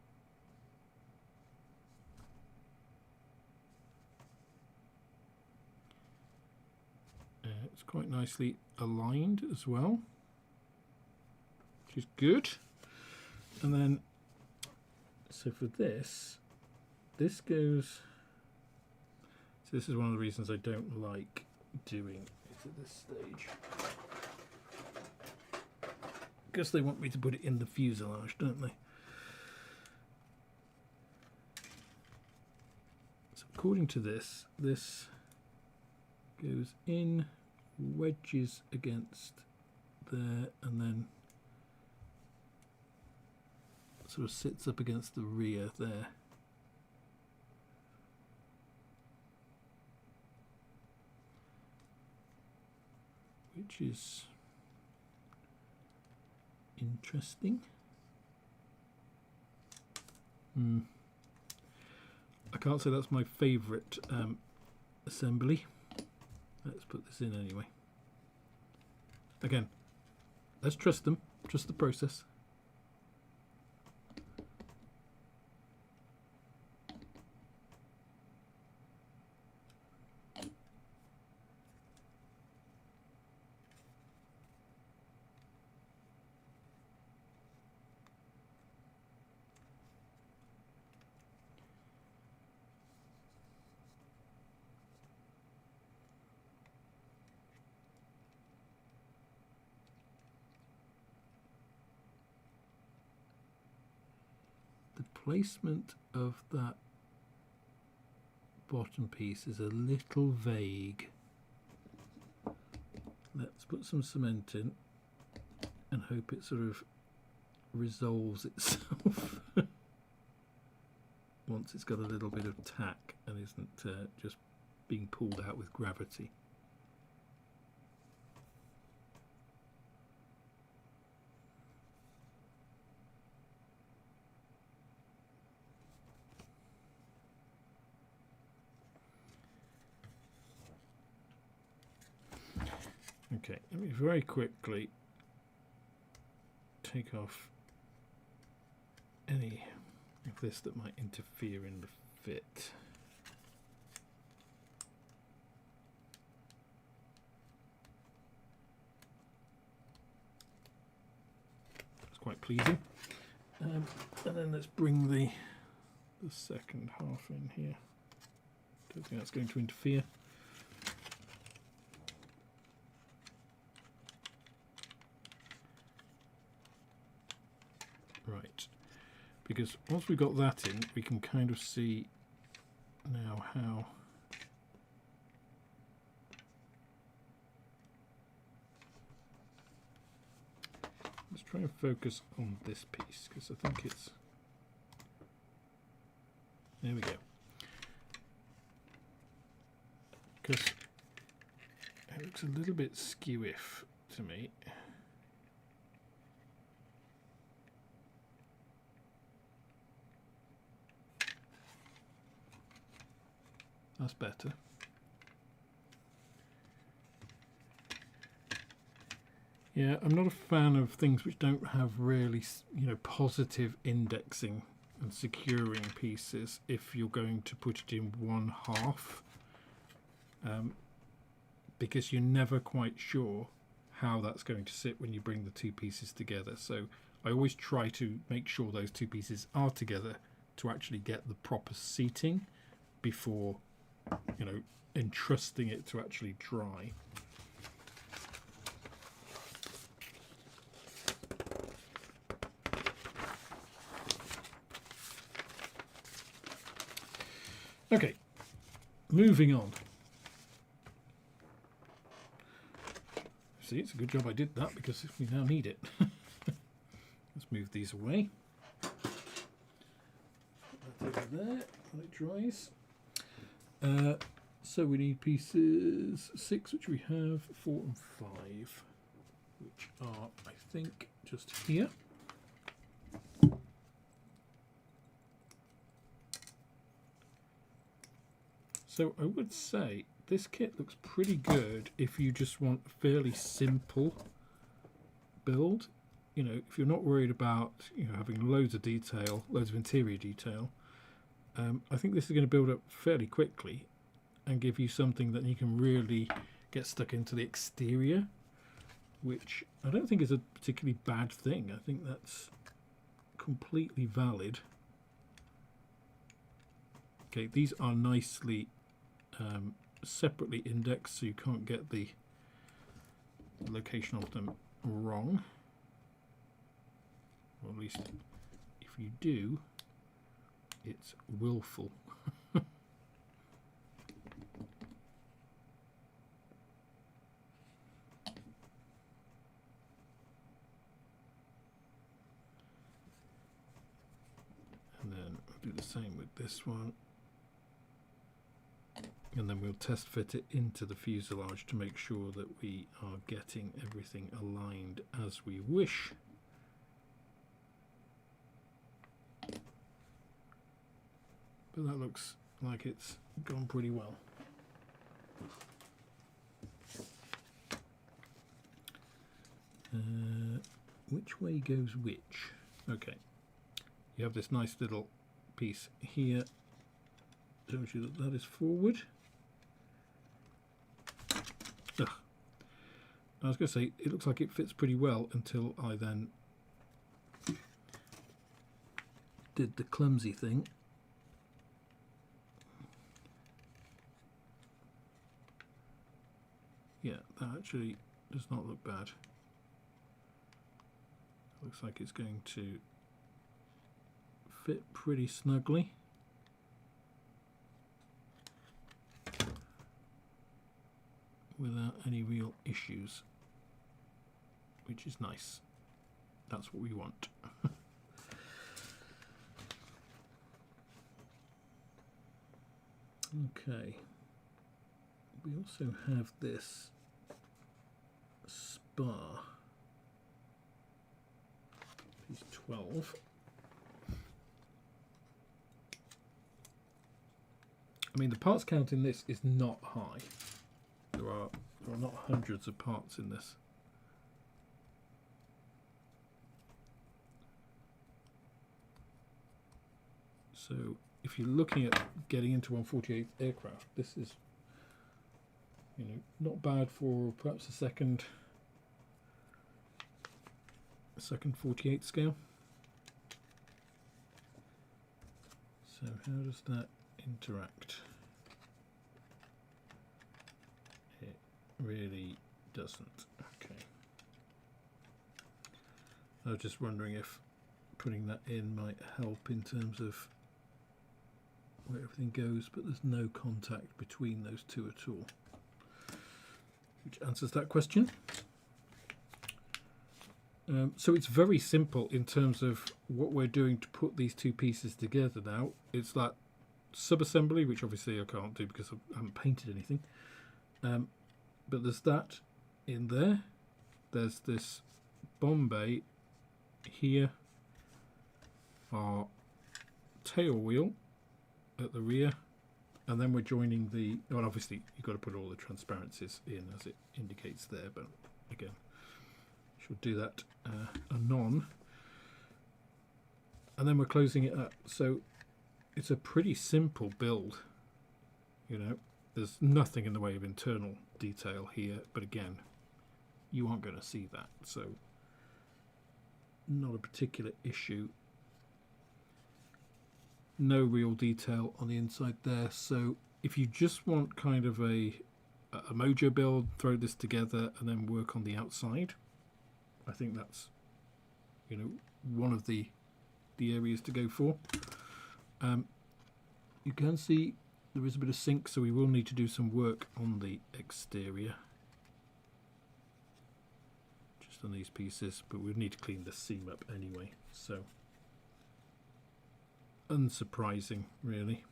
It's quite nicely aligned as well, which is good. And then, so for this goes, so this is one of the reasons I don't like doing it at this stage, because they want me to put it in the fuselage, don't they? So according to this goes in, wedges against there, and then sort of sits up against the rear there. Which is interesting. I can't say that's my favourite assembly. Let's put this in anyway. Again, let's trust them, trust the process. The placement of that bottom piece is a little vague. Let's put some cement in and hope it sort of resolves itself once it's got a little bit of tack and isn't just being pulled out with gravity. Okay, let me very quickly take off any of this that might interfere in the fit. It's quite pleasing. And then let's bring the second half in here. Don't think that's going to interfere. Right, because once we've got that in, we can kind of see now how let's try and focus on this piece, because I think it's, there we go, because it looks a little bit skew-iff to me. That's better. Yeah, I'm not a fan of things which don't have really, positive indexing and securing pieces if you're going to put it in one half, because you're never quite sure how that's going to sit when you bring the two pieces together. So I always try to make sure those two pieces are together to actually get the proper seating before entrusting it to actually dry. Okay, moving on. See, it's a good job I did that because we now need it. Let's move these away. Put that over there while it dries. So we need pieces 6, which we have, 4 and 5, which are, I think, just here. So I would say this kit looks pretty good if you just want a fairly simple build. If you're not worried about having loads of detail, loads of interior detail, I think this is going to build up fairly quickly and give you something that you can really get stuck into the exterior, which I don't think is a particularly bad thing. I think that's completely valid. Okay, these are nicely separately indexed, so you can't get the location of them wrong. Or at least if you do, it's willful. And then I'll do the same with this one. And then we'll test fit it into the fuselage to make sure that we are getting everything aligned as we wish. But that looks like it's gone pretty well. Which way goes which? Okay. You have this nice little piece here. Shows you that is forward. Ugh. I was going to say, it looks like it fits pretty well until I then did the clumsy thing. Yeah, that actually does not look bad. Looks like it's going to fit pretty snugly. Without any real issues, which is nice. That's what we want. Okay. We also have this spar, piece 12. I mean, the parts count in this is not high. There are not hundreds of parts in this. So if you're looking at getting into 148 aircraft, this is not bad for perhaps a second 48 scale. So how does that interact? Really doesn't. Okay. I was just wondering if putting that in might help in terms of where everything goes, but there's no contact between those two at all, which answers that question. So it's very simple in terms of what we're doing to put these two pieces together now. It's that sub-assembly, which obviously I can't do because I haven't painted anything. But there's that in there. There's this Bombay here, our tail wheel at the rear, and then we're joining the, well, obviously you've got to put all the transparencies in as it indicates there, but again, should do that anon. And then we're closing it up. So it's a pretty simple build, you know. There's nothing in the way of internal detail here, but again, you aren't going to see that, so not a particular issue. No real detail on the inside there, so if you just want kind of a mojo build, throw this together and then work on the outside, I think that's, you know, one of the areas to go for. You can see there is a bit of sink, so we will need to do some work on the exterior, just on these pieces, but we'll need to clean the seam up anyway, so unsurprising really.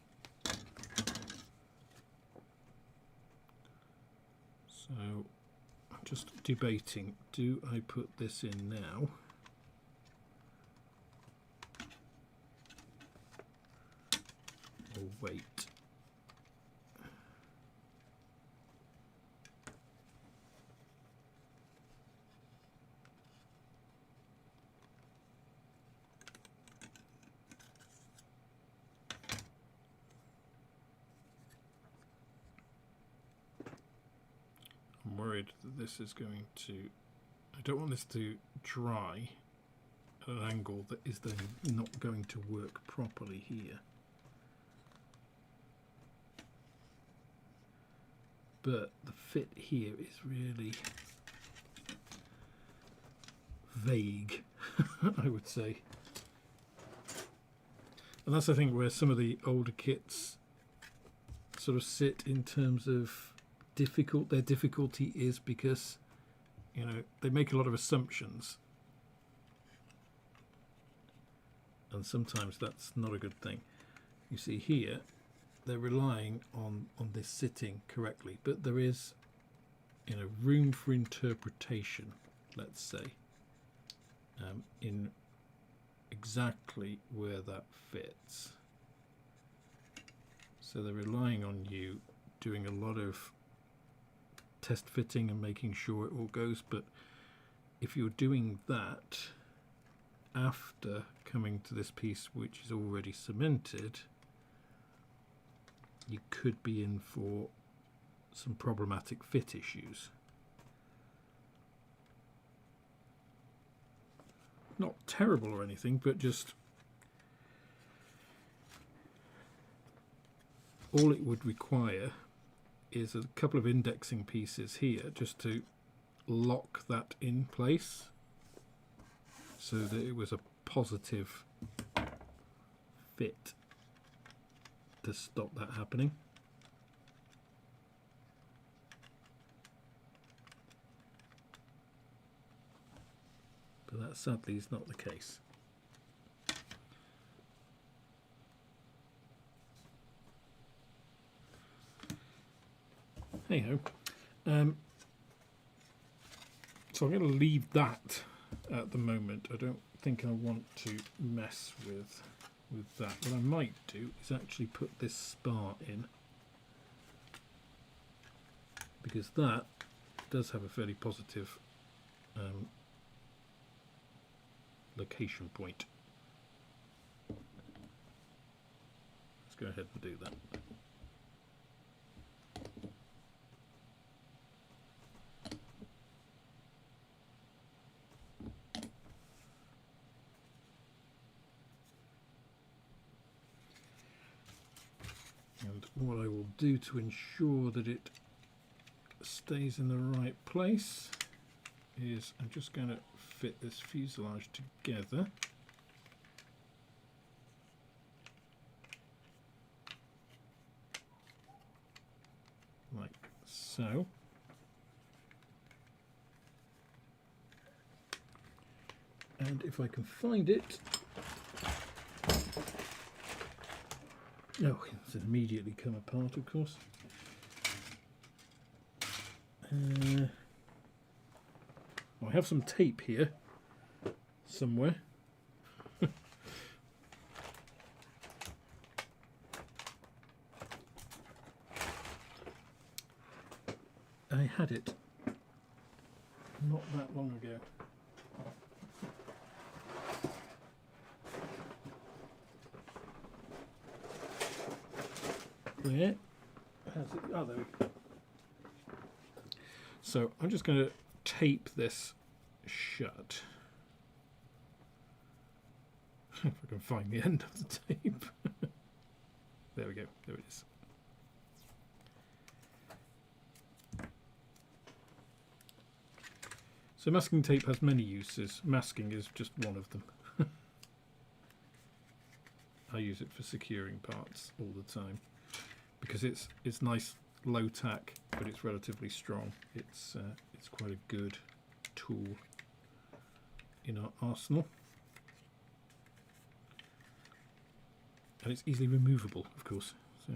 So I'm just debating, do I put this in now or wait? I'm worried that this is going to, I don't want this to dry at an angle that is then not going to work properly here. But the fit here is really vague, I would say. And that's the thing where some of the older kits sort of sit in terms of their difficulty is because, you know, they make a lot of assumptions, and sometimes that's not a good thing. You see here they're relying on this sitting correctly, but there is, you know, room for interpretation, let's say, in exactly where that fits. So they're relying on you doing a lot of test fitting and making sure it all goes, but if you're doing that after coming to this piece which is already cemented, you could be in for some problematic fit issues. Not terrible or anything, but just all it would require is a couple of indexing pieces here just to lock that in place so that it was a positive fit to stop that happening. But that sadly is not the case. Hey ho. So I'm going to leave that at the moment. I don't think I want to mess with that. What I might do is actually put this spar in, because that does have a fairly positive location point. Let's go ahead and do that. And what I will do to ensure that it stays in the right place is I'm just going to fit this fuselage together. So and if I can find it, oh, it's immediately come apart, of course. I have some tape here somewhere. I had it not that long ago. Where has it? Oh, there we go. So I'm just going to tape this shut. If I can find the end of the tape. There we go. There it is. So masking tape has many uses. Masking is just one of them. I use it for securing parts all the time because it's nice low tack, but it's relatively strong. It's quite a good tool in our arsenal, and it's easily removable, of course. So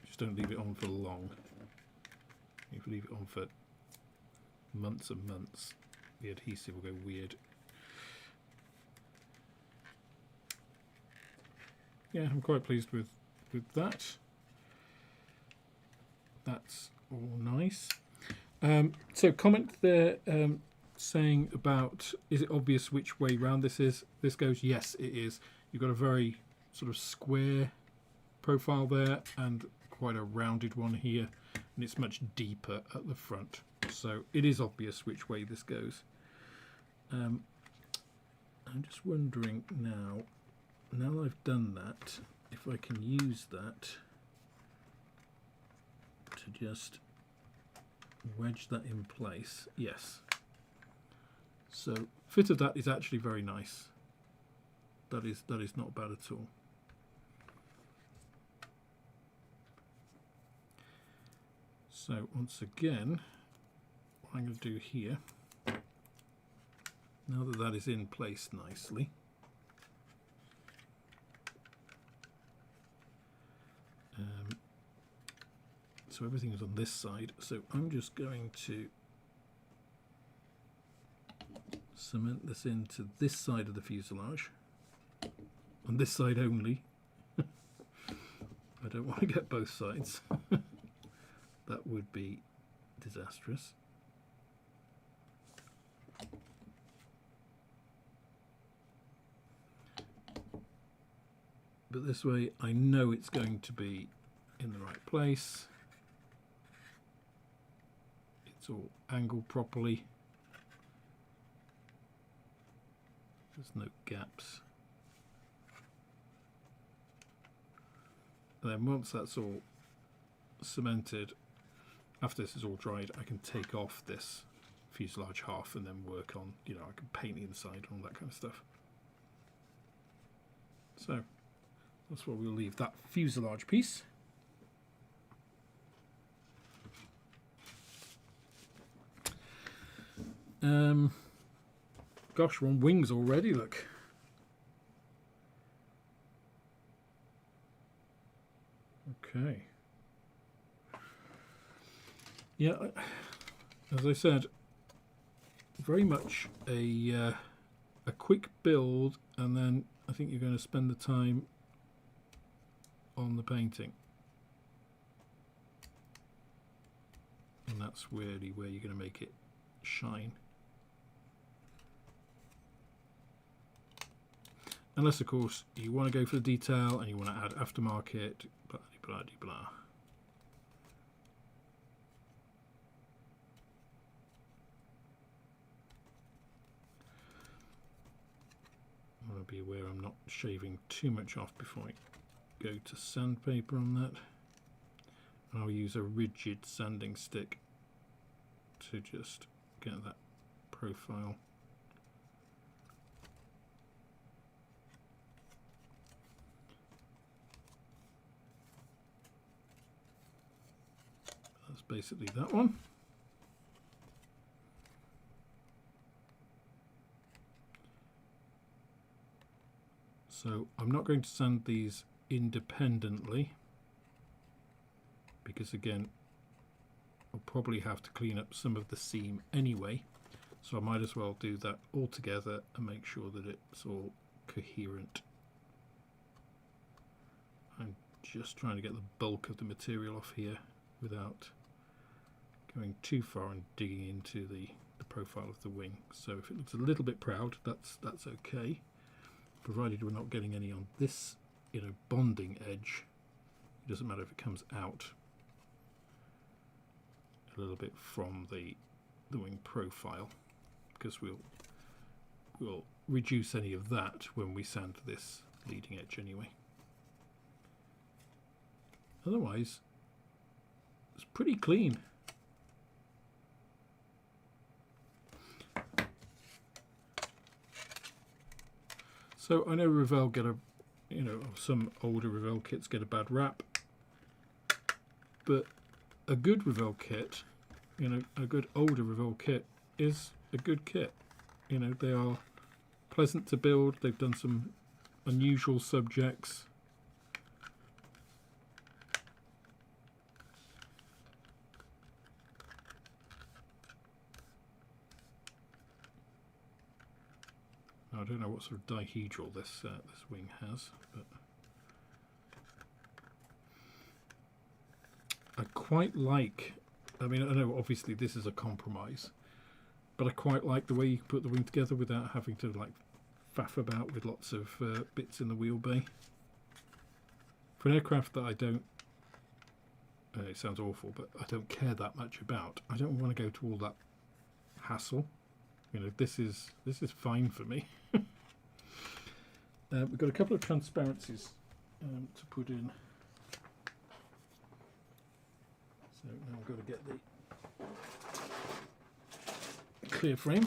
just don't leave it on for long. If you leave it on for months and months, the adhesive will go weird. Yeah, I'm quite pleased with that. That's all nice. So comment there saying about, is it obvious which way round this is? This goes, yes it is. You've got a very sort of square profile there and quite a rounded one here, and it's much deeper at the front, so it is obvious which way this goes. I'm just wondering now I've done that, if I can use that to just wedge that in place. Yes. So fit of that is actually very nice. That is not bad at all. So once again, what I'm going to do here, now that that is in place nicely, so everything is on this side, so I'm just going to cement this into this side of the fuselage, on this side only. I don't want to get both sides. That would be disastrous. But this way I know it's going to be in the right place. It's all angled properly. There's no gaps. And then once that's all cemented, after this is all dried, I can take off this fuselage half and then work on, you know, I can paint the inside and all that kind of stuff. So that's where we'll leave that fuselage piece. Gosh, we're on wings already, look. Okay. Yeah, as I said, very much a quick build, and then I think you're going to spend the time on the painting. And that's really where you're going to make it shine. Unless, of course, you want to go for the detail and you want to add aftermarket, blah, blah, blah, blah. I want to be aware I'm not shaving too much off before I go to sandpaper on that. And I'll use a rigid sanding stick to just get that profile. basically that one. So I'm not going to sand these independently because again I'll probably have to clean up some of the seam anyway, so I might as well do that all together and make sure that it's all coherent. I'm just trying to get the bulk of the material off here without going too far and digging into the profile of the wing. So if it looks a little bit proud, that's okay, provided we're not getting any on this, you know, bonding edge. It doesn't matter if it comes out a little bit from the wing profile, because we'll reduce any of that when we sand this leading edge anyway. Otherwise, it's pretty clean. So I know Revell get a, you know, some older Revell kits get a bad rap, but a good Revell kit, you know, a good older Revell kit is a good kit. You know, they are pleasant to build. They've done some unusual subjects. I don't know what sort of dihedral this wing has, but I quite like, I mean, I know obviously this is a compromise, but I quite like the way you can put the wing together without having to like faff about with lots of bits in the wheel bay. For an aircraft that I don't, it sounds awful, but I don't care that much about, I don't want to go to all that hassle. You know, this is fine for me. We've got a couple of transparencies to put in. So now I've got to get the clear frame.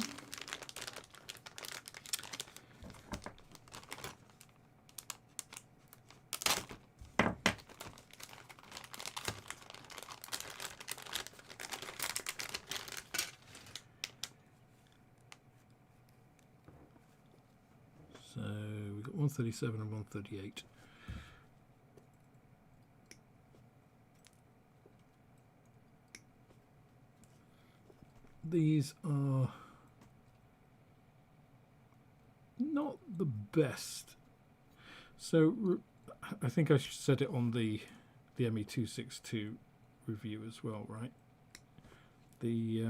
So we've got 137 and 138. These are not the best. So I think I said it on the ME262 review as well, right? The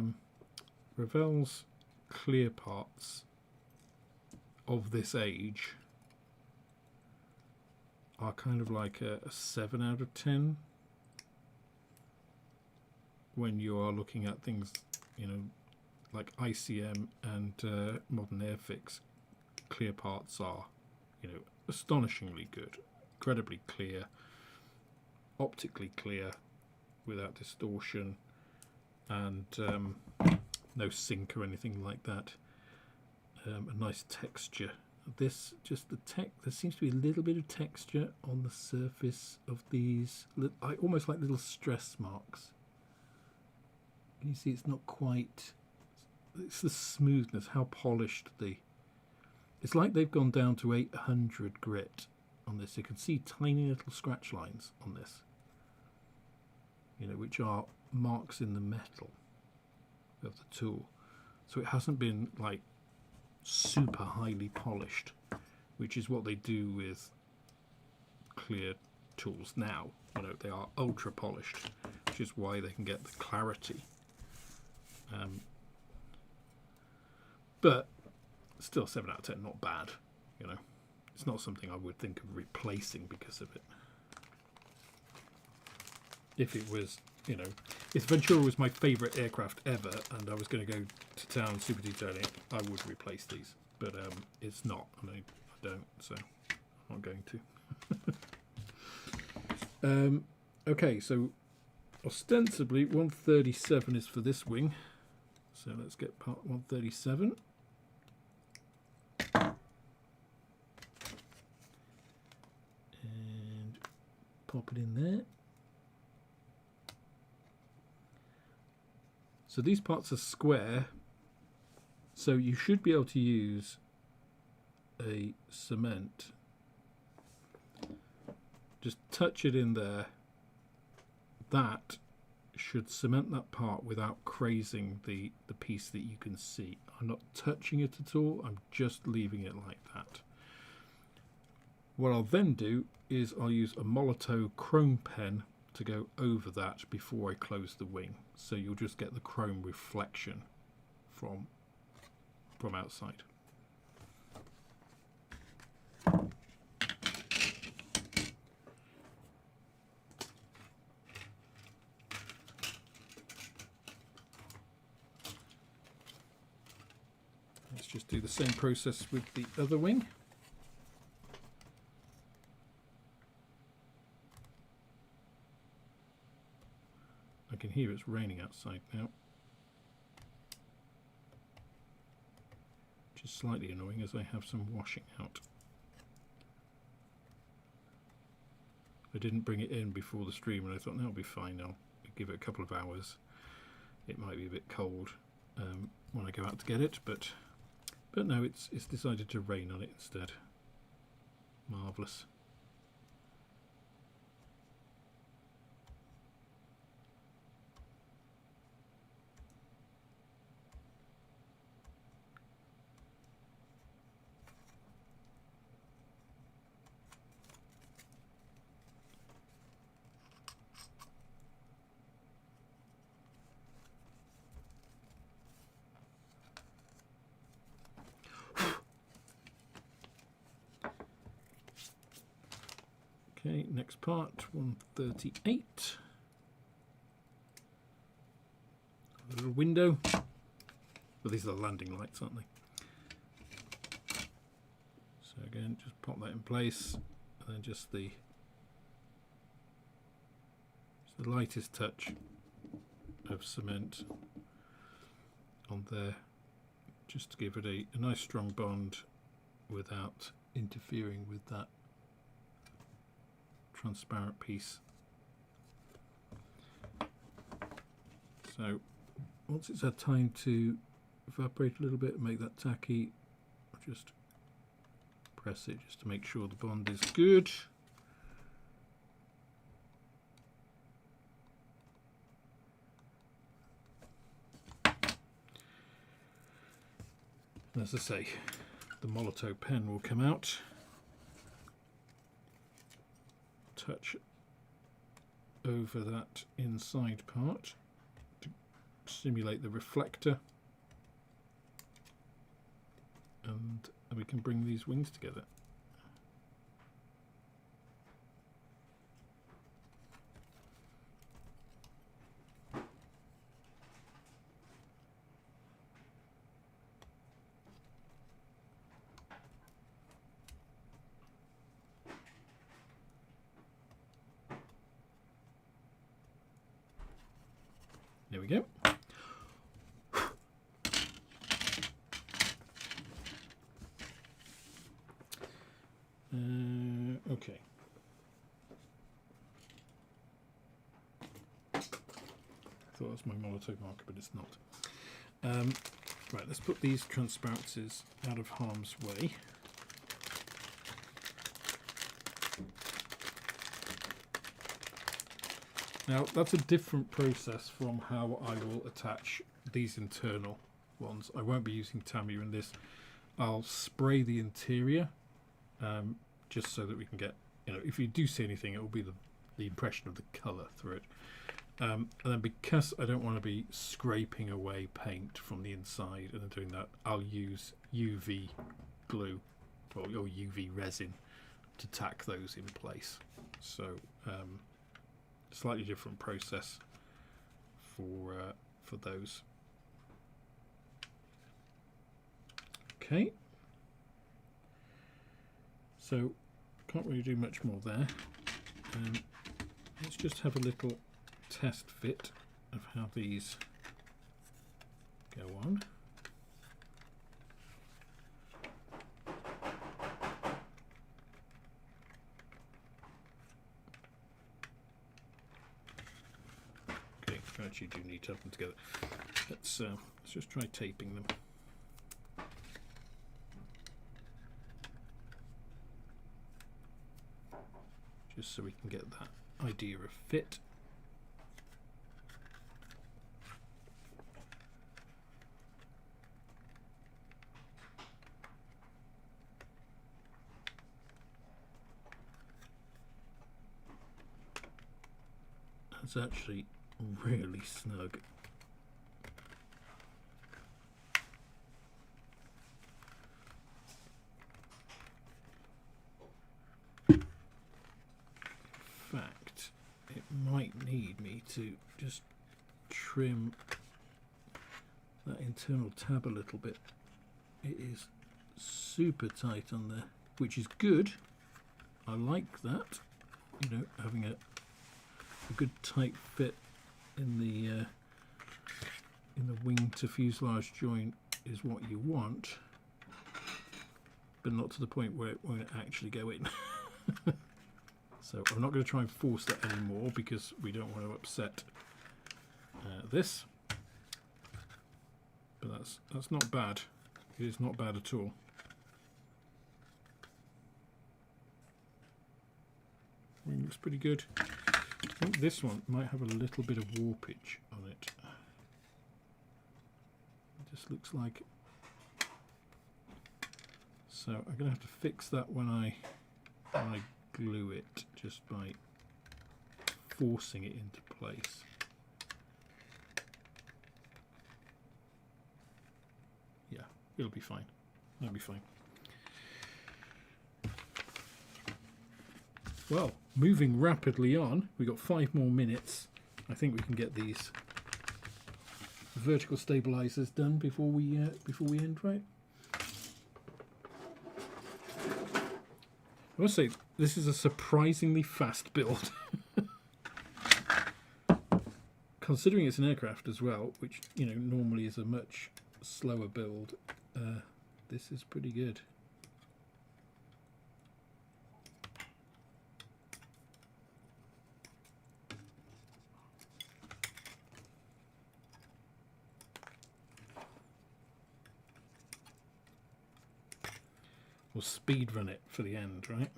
Revell's clear parts of this age are kind of like a 7 out of 10 when you are looking at things, you know, like ICM and modern airfix. Clear parts are, you know, astonishingly good, incredibly clear, optically clear without distortion, and no sink or anything like that. A nice texture. This just there seems to be a little bit of texture on the surface of these, almost like little stress marks. Can you see it's not quite, it's the smoothness, how polished it's like they've gone down to 800 grit on this. You can see tiny little scratch lines on this, you know, which are marks in the metal of the tool. So it hasn't been like super highly polished, which is what they do with clear tools now. You know, they are ultra polished, which is why they can get the clarity. But still 7 out of 10, not bad. You know, it's not something I would think of replacing because of it. If it was, you know, if Ventura was my favourite aircraft ever and I was going to go to town super detailing it, I would replace these. But it's not. I don't, so I'm not going to. Okay, so ostensibly 137 is for this wing. So let's get part 137. And pop it in there. So these parts are square, so you should be able to use a cement. Just touch it in there. That should cement that part without crazing the piece that you can see. I'm not touching it at all, I'm just leaving it like that. What I'll then do is I'll use a Molotow chrome pen to go over that before I close the wing, so you'll just get the chrome reflection from outside. Let's just do the same process with the other wing. I can hear it's raining outside now, which is slightly annoying as I have some washing out. I didn't bring it in before the stream and I thought that'll be fine. I'll give it a couple of hours. It might be a bit cold when I go out to get it, but no, it's decided to rain on it instead. Marvellous. Okay, next part, 138. A little window. Well, these are the landing lights, aren't they? So again, just pop that in place, and then just the lightest touch of cement on there, just to give it a nice strong bond without interfering with that transparent piece. So once it's had time to evaporate a little bit and make that tacky, I'll just press it just to make sure the bond is good. And as I say, the Molotow pen will come out. Touch over that inside part to simulate the reflector, and we can bring these wings together. There we go. Okay. I thought it was my Molotow marker, but it's not. Right, let's put these transparencies out of harm's way. Now, that's a different process from how I will attach these internal ones. I won't be using Tamiya in this. I'll spray the interior just so that we can get, if you do see anything, it will be the impression of the colour through it. And then because I don't want to be scraping away paint from the inside and doing that, I'll use UV glue or UV resin to tack those in place. So slightly different process for those. Okay, so can't really do much more there. Let's just have a little test fit of how these go on. Okay, I actually do need to have them together. Let's just try taping them. Just so we can get that idea of fit. It's actually really snug. In fact, it might need me to just trim that internal tab a little bit. It is super tight on there, which is good. I like that, you know, having a good tight fit in the wing to fuselage joint is what you want, but not to the point where it won't actually go in. So I'm not going to try and force that anymore because we don't want to upset this. But that's not bad. It is not bad at all. Wing looks pretty good. I think this one might have a little bit of warpage on it. It just looks like. So I'm going to have to fix that when I glue it, just by forcing it into place. Yeah, it'll be fine. That'll be fine. Well, moving rapidly on, we've got 5 more minutes. I think we can get these vertical stabilizers done before we end, right? I must say, this is a surprisingly fast build. Considering it's an aircraft as well, which, you know, normally is a much slower build, this is pretty good. We'll speed run it for the end, right?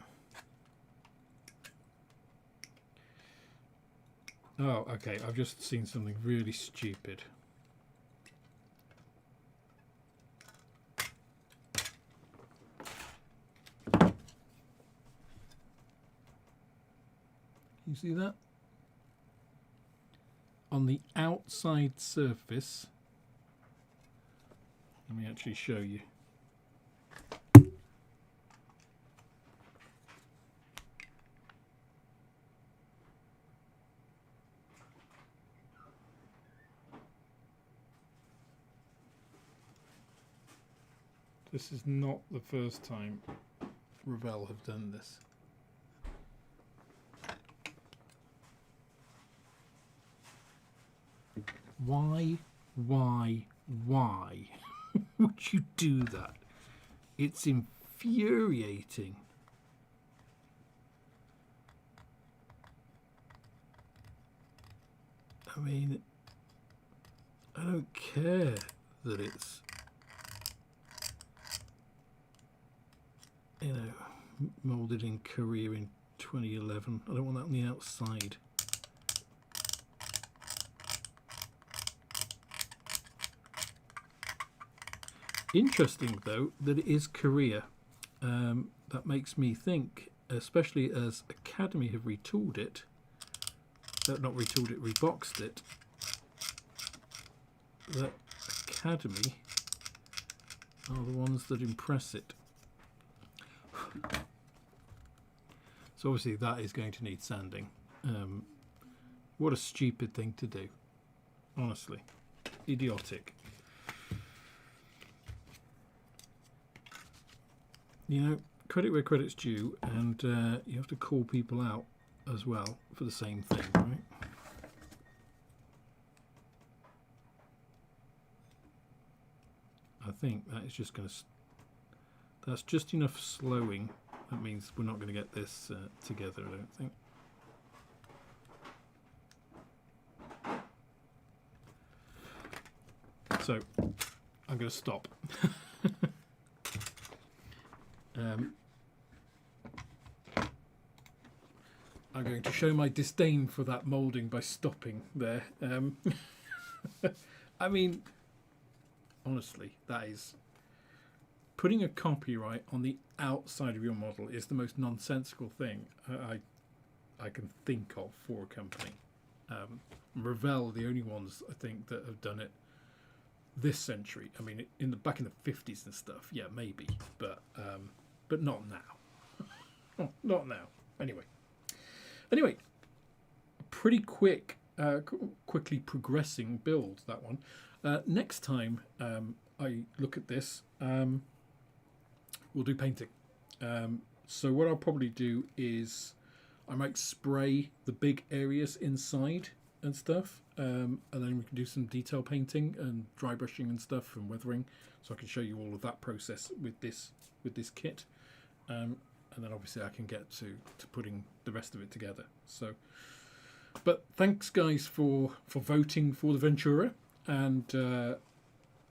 Oh, okay, I've just seen something really stupid. You see that? On the outside surface, let me actually show you. This is not the first time Revell have done this. Why would you do that? It's infuriating. I mean, I don't care that it's, you know, moulded in Korea in 2011. I don't want that on the outside. Interesting though that it is Korea. That makes me think, especially as Academy have retooled it, not retooled it, reboxed it, that Academy are the ones that impress it. So obviously that is going to need sanding. What a stupid thing to do, honestly, idiotic. You know, credit where credit's due, and you have to call people out as well for the same thing, right? I think that is just going to, that's just enough slowing. That means we're not going to get this together, I don't think. So I'm going to stop. I'm going to show my disdain for that moulding by stopping there. I mean, honestly, that is... Putting a copyright on the outside of your model is the most nonsensical thing I can think of for a company. Revell are the only ones, I think, that have done it this century. I mean, back in the 50s and stuff, yeah, maybe, but not now. Not now. Anyway, pretty quickly progressing build, that one. Next time I look at this, we'll do painting. So what I'll probably do is I might spray the big areas inside and stuff, and then we can do some detail painting and dry brushing and stuff and weathering, so I can show you all of that process with this kit. And then obviously I can get to putting the rest of it together. So, but thanks guys for voting for the Ventura, and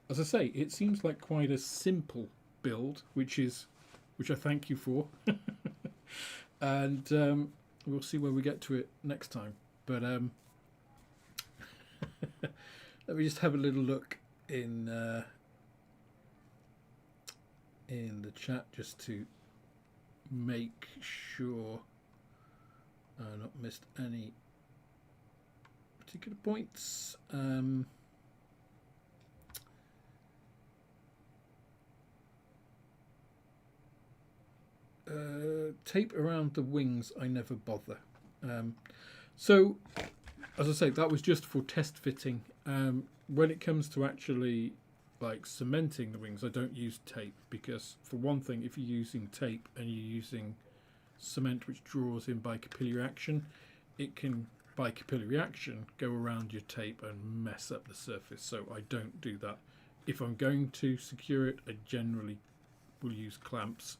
as I say, it seems like quite a simple build, which I thank you for. And we'll see where we get to it next time. But let me just have a little look in the chat just to make sure I've not missed any particular points. Tape around the wings, I never bother. So, as I say, that was just for test fitting. When it comes to actually like cementing the wings, I don't use tape, because for one thing, if you're using tape and you're using cement which draws in by capillary action, it can by capillary action go around your tape and mess up the surface. So I don't do that. If I'm going to secure it, I generally will use clamps.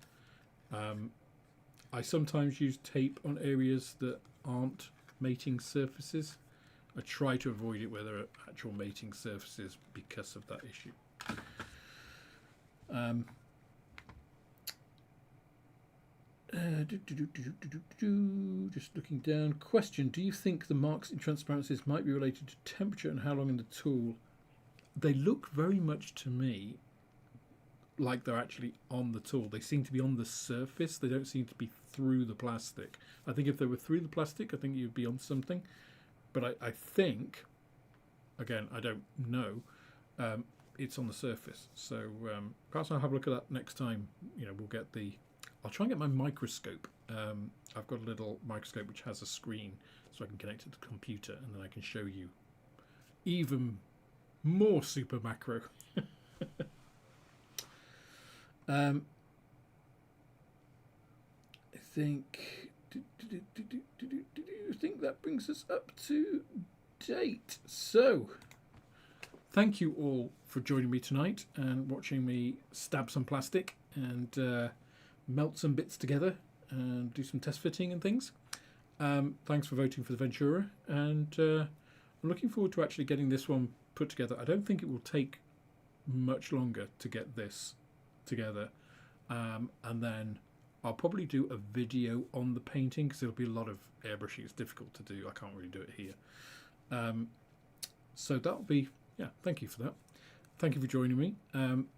I sometimes use tape on areas that aren't mating surfaces. I try to avoid it where there are actual mating surfaces because of that issue. Just looking down. Question: do you think the marks in transparencies might be related to temperature and how long in the tool? They look very much to me like they're actually on the tool. They seem to be on the surface. They don't seem to be through the plastic. I think if they were through the plastic, I think you'd be on something. But I think, again, I don't know, it's on the surface. So perhaps I'll have a look at that next time. You know, we'll get the... I'll try and get my microscope. I've got a little microscope which has a screen, so I can connect it to the computer, and then I can show you even more super macro. I think that brings us up to date. So, thank you all for joining me tonight and watching me stab some plastic and melt some bits together and do some test fitting and things. Thanks for voting for the Ventura, and I'm looking forward to actually getting this one put together. I don't think it will take much longer to get this together, and then I'll probably do a video on the painting because it'll be a lot of airbrushing. It's difficult to do. I can't really do it here. So that'll be, yeah, thank you for that. Thank you for joining me.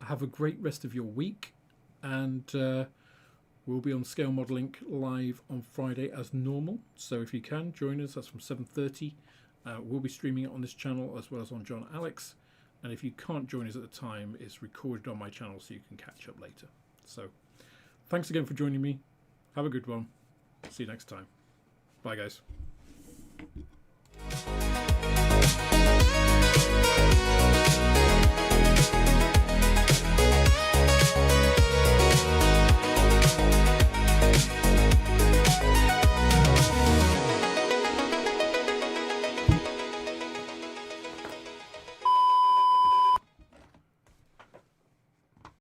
Have a great rest of your week, and we'll be on Scale Modelling live on Friday as normal. So if you can, join us. That's from 7:30. We'll be streaming it on this channel as well as on John Alex. And if you can't join us at the time, it's recorded on my channel so you can catch up later. So thanks again for joining me. Have a good one. See you next time. Bye, guys.